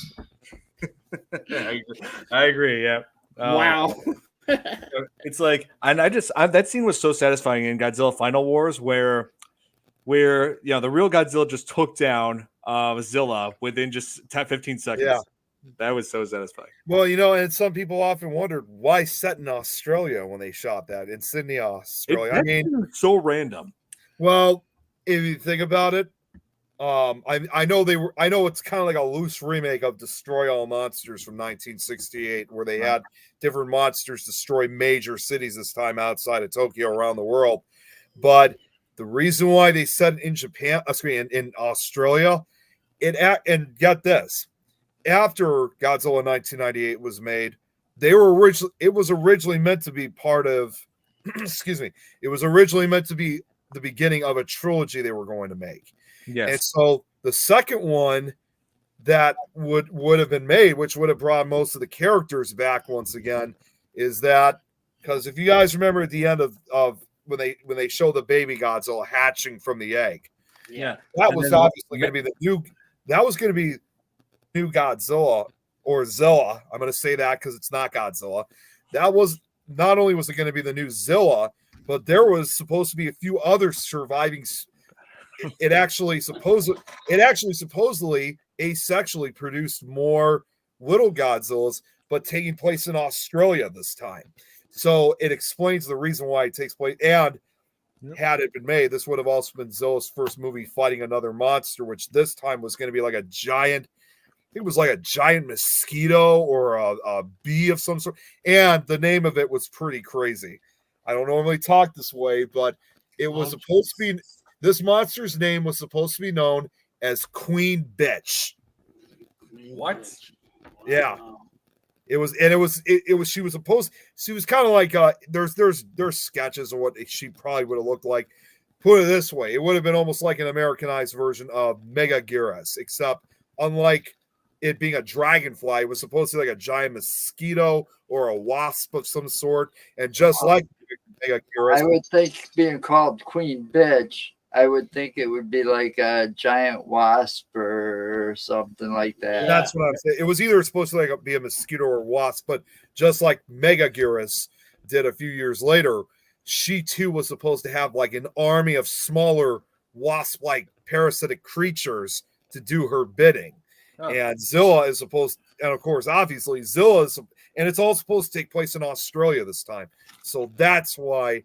I agree. Yeah. Wow. It's like, and that scene was so satisfying in Godzilla Final Wars where the real Godzilla just took down Zilla within just 15 seconds. Yeah. That was so satisfying. Well, and some people often wondered why set in Australia when they shot that in Sydney, Australia. So random. Well, if you think about it, I know it's kind of like a loose remake of Destroy All Monsters from 1968, where they had different monsters destroy major cities this time outside of Tokyo around the world. But the reason why they set it in Japan, in Australia, and get this, after Godzilla 1998 was made, it was originally meant to be part of, it was originally meant to be the beginning of a trilogy they were going to make. Yes. And so the second one that would have been made, which would have brought most of the characters back once again, is that, because if you guys remember at the end of when they show the baby Godzilla hatching from the egg, yeah, that was obviously going to be new Godzilla, or Zilla. I'm going to say that because it's not Godzilla. That was not only was it going to be the new Zilla, but there was supposed to be a few other surviving. It actually supposedly asexually produced more little Godzillas, but taking place in Australia this time. So it explains the reason why it takes place. And had it been made, this would have also been Zilla's first movie fighting another monster, which this time was going to be like a giant. I think it was like a giant mosquito or a bee of some sort. And the name of it was pretty crazy. I don't normally talk this way, but it was supposed to be. This monster's name was supposed to be known as Queen Bitch. What? Yeah. It was she was kind of like there's sketches of what she probably would have looked like. Put it this way, it would have been almost like an Americanized version of Megaguirus, except unlike it being a dragonfly, it was supposed to be like a giant mosquito or a wasp of some sort, and just like Megaguirus, I would think being called Queen Bitch, I would think it would be like a giant wasp or something like that. That's what I'm saying. It was either supposed to be a mosquito or a wasp, but just like Megaguirus did a few years later, she too was supposed to have like an army of smaller wasp-like parasitic creatures to do her bidding. Oh. And Zilla is supposed, and of course, obviously, Zilla is, and it's all supposed to take place in Australia this time. So that's why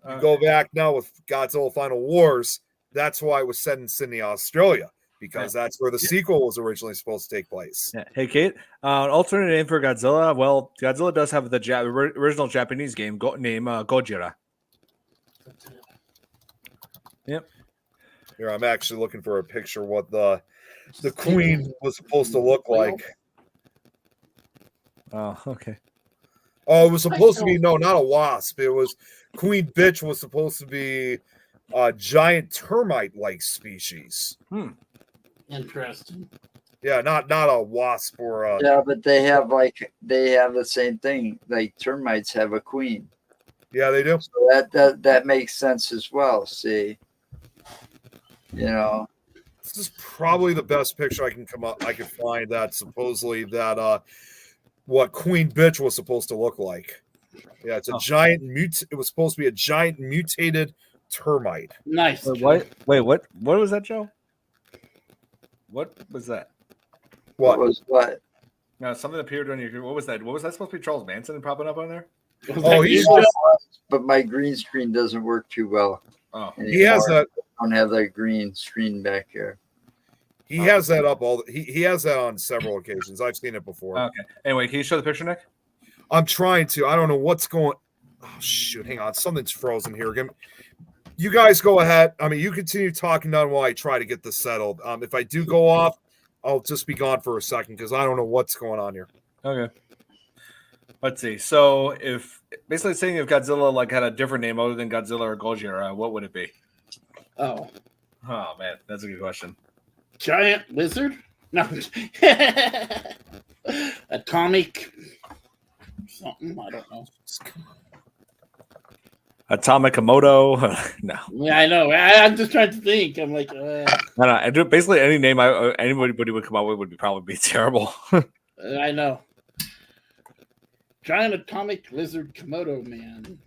you go back now with Godzilla Final Wars. That's why it was set in Sydney, Australia, because that's where the sequel was originally supposed to take place. Yeah. Hey, Kate, alternate name for Godzilla. Well, Godzilla does have the original Japanese name Gojira. Yep. Here, I'm actually looking for a picture of what the queen was supposed to look like. Oh, okay. Oh, it was supposed to be not a wasp. It was Queen Bitch was supposed to be a giant termite-like species. Interesting. Yeah, not a wasp or a. Yeah, but they have the same thing. Like termites have a queen. Yeah, they do. So that makes sense as well. See, this is probably the best picture I can find that supposedly that what Queen Bitch was supposed to look like. Yeah, it's a giant it was supposed to be a giant mutated termite. Nice. Wait, what was that, Joe? What was that? What was what? No, something appeared on your. What was that? What was that supposed to be? Charles Manson popping up on there? Oh, but my green screen doesn't work too well. Oh, anymore. He has that. I don't have that green screen back here. He has that up he has that on several occasions. I've seen it before. Okay. Anyway, can you show the picture, Nick? I'm trying to. I don't know what's going. Oh shoot! Hang on, something's frozen here. You guys go ahead. I mean, you continue talking on while I try to get this settled. If I do go off, I'll just be gone for a second because I don't know what's going on here. Okay. Let's see. So, if basically saying if Godzilla had a different name other than Godzilla or Gojira, what would it be? Oh man, that's a good question. Giant lizard? No. Atomic something. I don't know. Atomic Komodo? No. Yeah, I know. I'm just trying to think. I'm like, No. Basically, any name anybody would come up with would probably be terrible. I know. Giant atomic lizard Komodo man,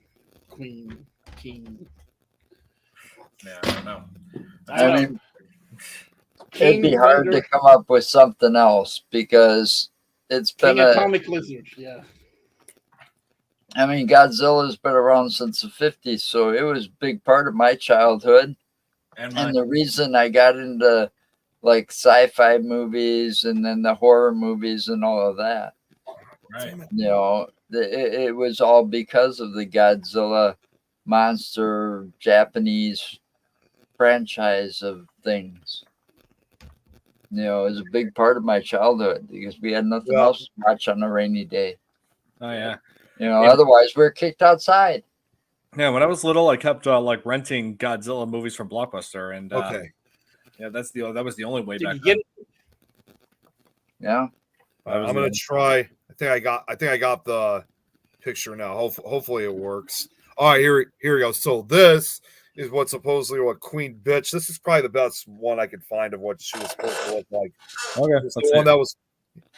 queen, king. Yeah, I don't know. I mean, it'd be hard to come up with something else because it's been atomic lizard. Yeah. I mean, Godzilla's been around since the 50s, so it was a big part of my childhood. And the reason I got into sci-fi movies and then the horror movies and all of that, right? It was all because of the Godzilla monster Japanese franchise of things. It was a big part of my childhood because we had nothing else to watch on a rainy day. Oh yeah. Otherwise we're kicked outside. Yeah, when I was little, I kept renting Godzilla movies from Blockbuster, and yeah, that was the only way back then. Yeah, I'm gonna try. I think I got the picture now. Hopefully it works. All right, here we go. So this is what Queen Bitch. This is probably the best one I could find of what she was supposed to look like. Okay, the one that was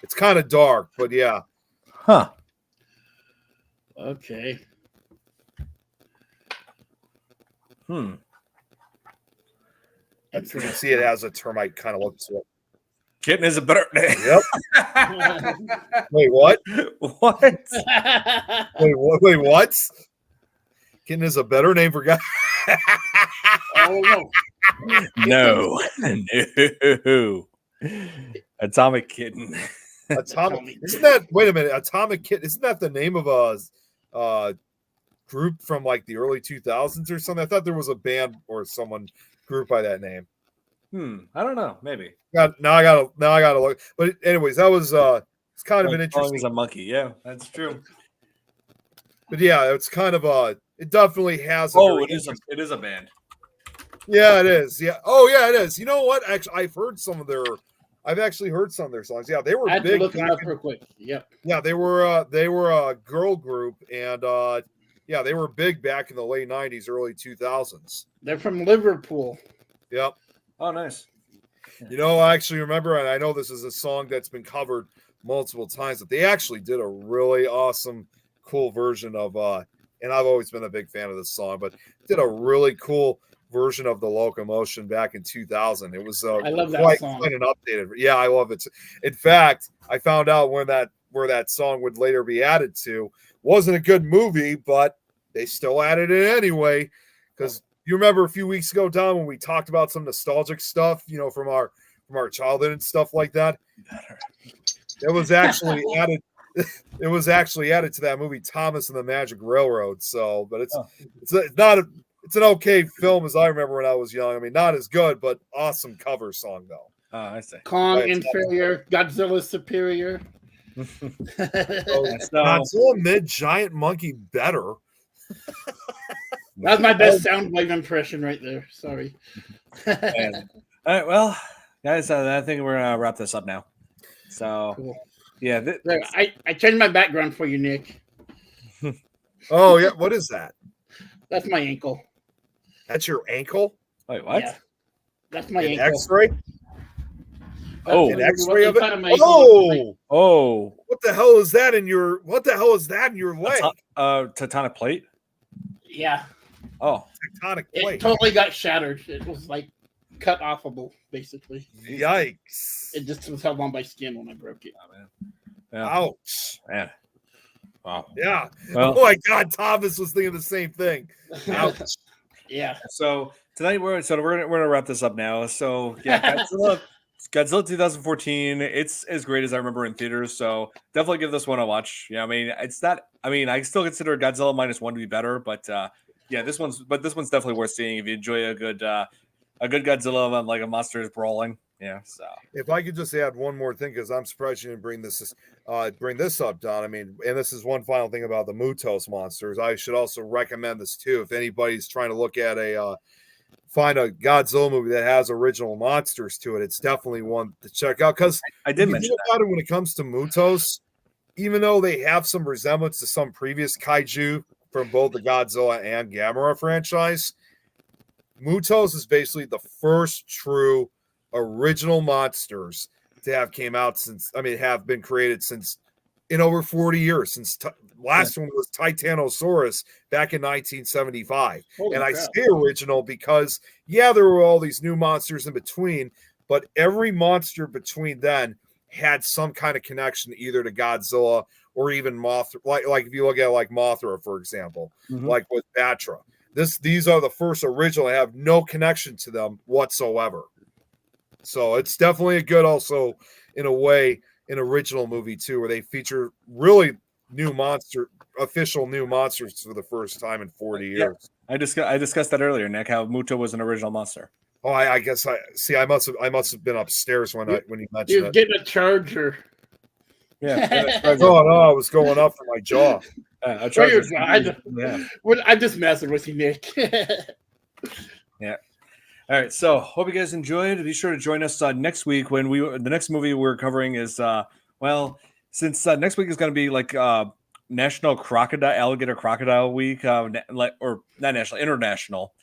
It's kind of dark, but yeah. Huh. Okay. Hmm. You can see it has a termite kind of look to it. Kitten is a better name. Yep. Wait, what? What? Wait, what? Kitten is a better name for guy. Oh no. No. Atomic Kitten. Atomic. Isn't that? Wait a minute. Atomic Kitten. Isn't that the name of a group from like the early 2000s or something? I thought there was a band or someone group by that name. I don't know. Maybe. Now I gotta look. But anyways, that was it's kind of an interesting. He's a monkey. Yeah, that's true. But yeah, it's kind of it definitely has. It is a band. Yeah, it is. Yeah. Oh, yeah, it is. You know what? Actually, I've actually heard some of their songs. Yeah, they were I had big. to look them up real quick. Yep. Yeah, they were a girl group, and yeah, they were big back in the late '90s, early 2000s. They're from Liverpool. Yep. Oh, nice. You know, I actually remember, and I know this is a song that's been covered multiple times, but they actually did a really awesome, cool version of and I've always been a big fan of this song, but did a really cool version of the Locomotion back in 2000. It was I love that quite song. an updated. Yeah, I love it. In fact, I found out where that song would later be added to. Wasn't a good movie, but they still added it anyway. Because you remember a few weeks ago, Don, when we talked about some nostalgic stuff, you know, from our childhood and stuff like that. It was actually added. It was actually added to that movie Thomas and the Magic Railroad. So, but it's an okay film as I remember when I was young. I mean, not as good, but awesome cover song though. Oh, I see. Kong inferior, Godzilla superior. Godzilla mid giant monkey better. That's my best Soundwave impression right there. Sorry. All right, well, guys, I think we're gonna wrap this up now. So, Cool. Yeah, There, I changed my background for you, Nick. Oh yeah, what is that? That's my ankle. That's your ankle? Wait, what? Yeah, that's my An ankle. X-ray? Oh, an X-ray of it. Oh, oh! What the hell is that in your? What the hell is that in your leg? Tectonic plate. Yeah. Oh, tectonic plate. It totally got shattered. It was like cut offable, basically. Yikes! It just was held on by skin when I broke it. Oh, man. Yeah. Ouch! Man. Wow. Yeah. Well, oh my God, Thomas was thinking the same thing. Ouch. Yeah. So tonight we're gonna wrap this up now. So yeah, Godzilla 2014. It's as great as I remember in theaters. So definitely give this one a watch. Yeah, I mean it's not. I mean I still consider Godzilla -1 to be better, but yeah, this one's definitely worth seeing if you enjoy a good Godzilla like a monster is brawling. Yeah. So if I could just add one more thing, because I'm surprised you didn't bring this up, Don. I mean, and this is one final thing about the Mutos monsters. I should also recommend this too. If anybody's trying to look at find a Godzilla movie that has original monsters to it, it's definitely one to check out. Because I did mention about it when it comes to Mutos, even though they have some resemblance to some previous kaiju from both the Godzilla and Gamera franchise, Mutos is basically the first true original monsters to have have been created since in over 40 years. Since last one was Titanosaurus back in 1975. Holy and crap. I say original because there were all these new monsters in between, but every monster between then had some kind of connection either to Godzilla or even Mothra. Like if you look at like Mothra, for example, like with Batra. These are the first original. I have no connection to them whatsoever. So it's definitely a good, also in a way, an original movie too, where they feature really official new monsters for the first time in 40 years. I discussed that earlier, Nick. How Muto was an original monster. Oh, I guess I must have been upstairs when you mentioned You're it. getting a charger. Yeah. Oh no, I was going up for my jaw. I'm just messing with you, Nick. Yeah. All right, so hope you guys enjoyed. Be sure to join us next week when the next movie we're covering is since next week is going to be like National Alligator Crocodile Week, or not national, international.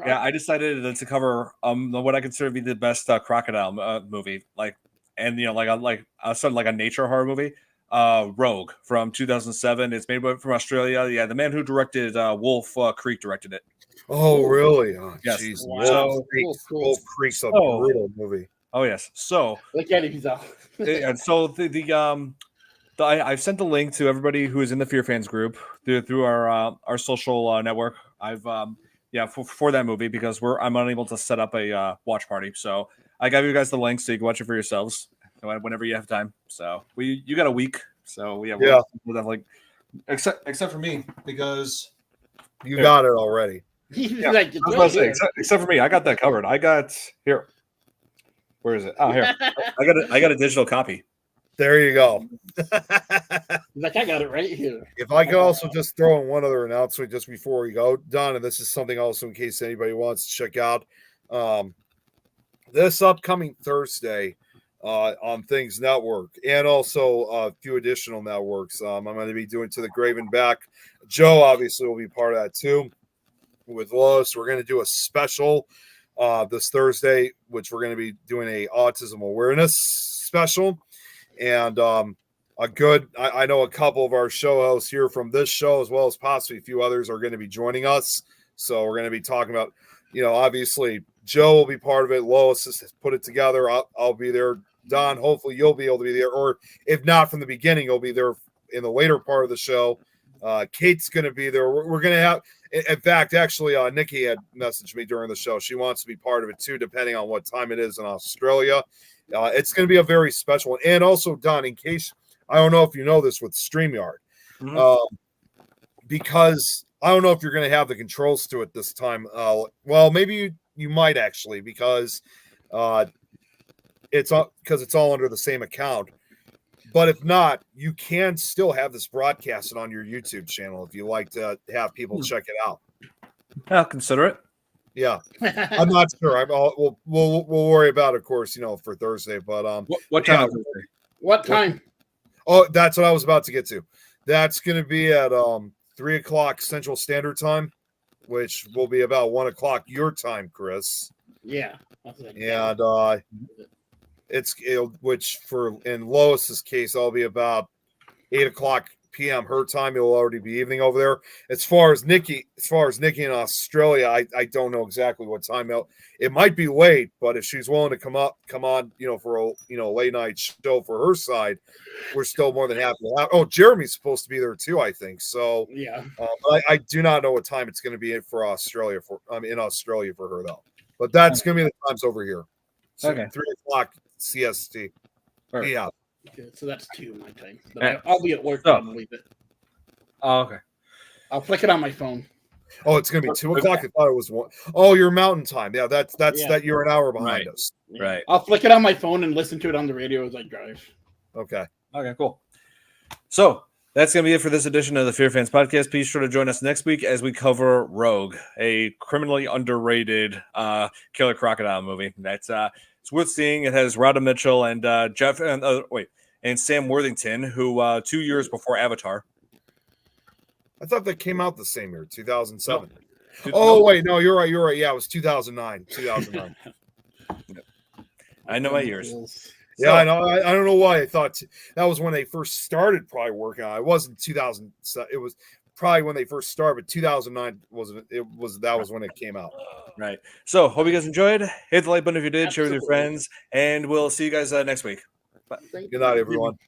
Yeah, I decided to cover what I consider to be the best crocodile movie, like and sort of like a nature horror movie. Rogue from 2007. It's made from Australia. Yeah, the man who directed Wolf Creek directed it. Oh, really? Oh, Yes. jeez. Wow. Wolf Creek's a So- brutal movie. Oh yes. So Look at it, he's all. and so I've sent the link to everybody who is in the Fear Fans group through our social network. I've for that movie because I'm unable to set up a watch party. So I gave you guys the link so you can watch it for yourselves whenever you have time. So you got a week. So we'll definitely except for me because you got it already. He's Yeah, like, I was about to say, except for me, I got that covered. I got here. Where is it? Oh, here. I got a digital copy. There you go. Like, I got it right here. If I could also just throw in one other announcement just before we go, Don, and this is something also in case anybody wants to check out. This upcoming Thursday on Things Network and also a few additional networks, I'm going to be doing To the Grave and Back. Joe obviously will be part of that too. With Lois, we're going to do a special this Thursday, which we're going to be doing a autism awareness special. And I know a couple of our show hosts here from this show, as well as possibly a few others, are going to be joining us. So we're going to be talking about, obviously Joe will be part of it. Lois has put it together. I'll be there. Don, hopefully you'll be able to be there. Or if not from the beginning, you'll be there in the later part of the show. Kate's going to be there. We're going to have, in fact, actually, Nikki had messaged me during the show. She wants to be part of it too, depending on what time it is in Australia. It's going to be a very special one. And also, Don, in case, I don't know if you know this with StreamYard, because I don't know if you're going to have the controls to it this time. Well, maybe you might actually, because it's all under the same account. But if not, you can still have this broadcasted on your YouTube channel if you like to have people check it out. I'll consider it. Yeah, I'm not sure. We'll worry about it, of course, for Thursday. But what time? What time? Oh, that's what I was about to get to. That's going to be at 3:00 Central Standard Time, which will be about 1:00 your time, Chris. Yeah. And which for in Lois's case, I'll be about 8:00 p.m. her time. It'll already be evening over there. As far as Nikki in Australia, I don't know exactly what time it might be late, but if she's willing to come on, for a late night show for her side, we're still more than happy to have. Oh, Jeremy's supposed to be there too, I think. So yeah, I do not know what time it's going to be for Australia in Australia for her though. But that's going to be the times over here. So Okay. 3:00 CST. Perfect. Yeah. Okay, so that's 2 my time. But Yeah. I'll be at work. So- and leave it. Oh, okay. I'll flick it on my phone. Oh, it's going to be 2:00. I thought it was 1. Oh, your mountain time. Yeah, that's Yeah. that. You're an hour behind Right. us. Right. I'll flick it on my phone and listen to it on the radio as I drive. Okay. Okay, cool. So that's going to be it for this edition of the Fear Fans podcast. Be sure to join us next week as we cover Rogue, a criminally underrated killer crocodile movie. That's it's worth seeing. It has Rhoda Mitchell and Jeff and Sam Worthington, who 2 years before Avatar. I thought that came out the same year, 2007. No. Oh, wait. No, you're right. You're right. Yeah, it was 2009. 2009. I know my years. Yeah, I know. I don't know why I thought that was when they first started probably working on it. It wasn't 2007. It was probably when they first started, but 2009 wasn't. That was when it came out. Right. So hope you guys enjoyed. Hit the like button if you did. Share with your Absolutely. friends, and we'll see you guys next week. Bye. Good night, everyone.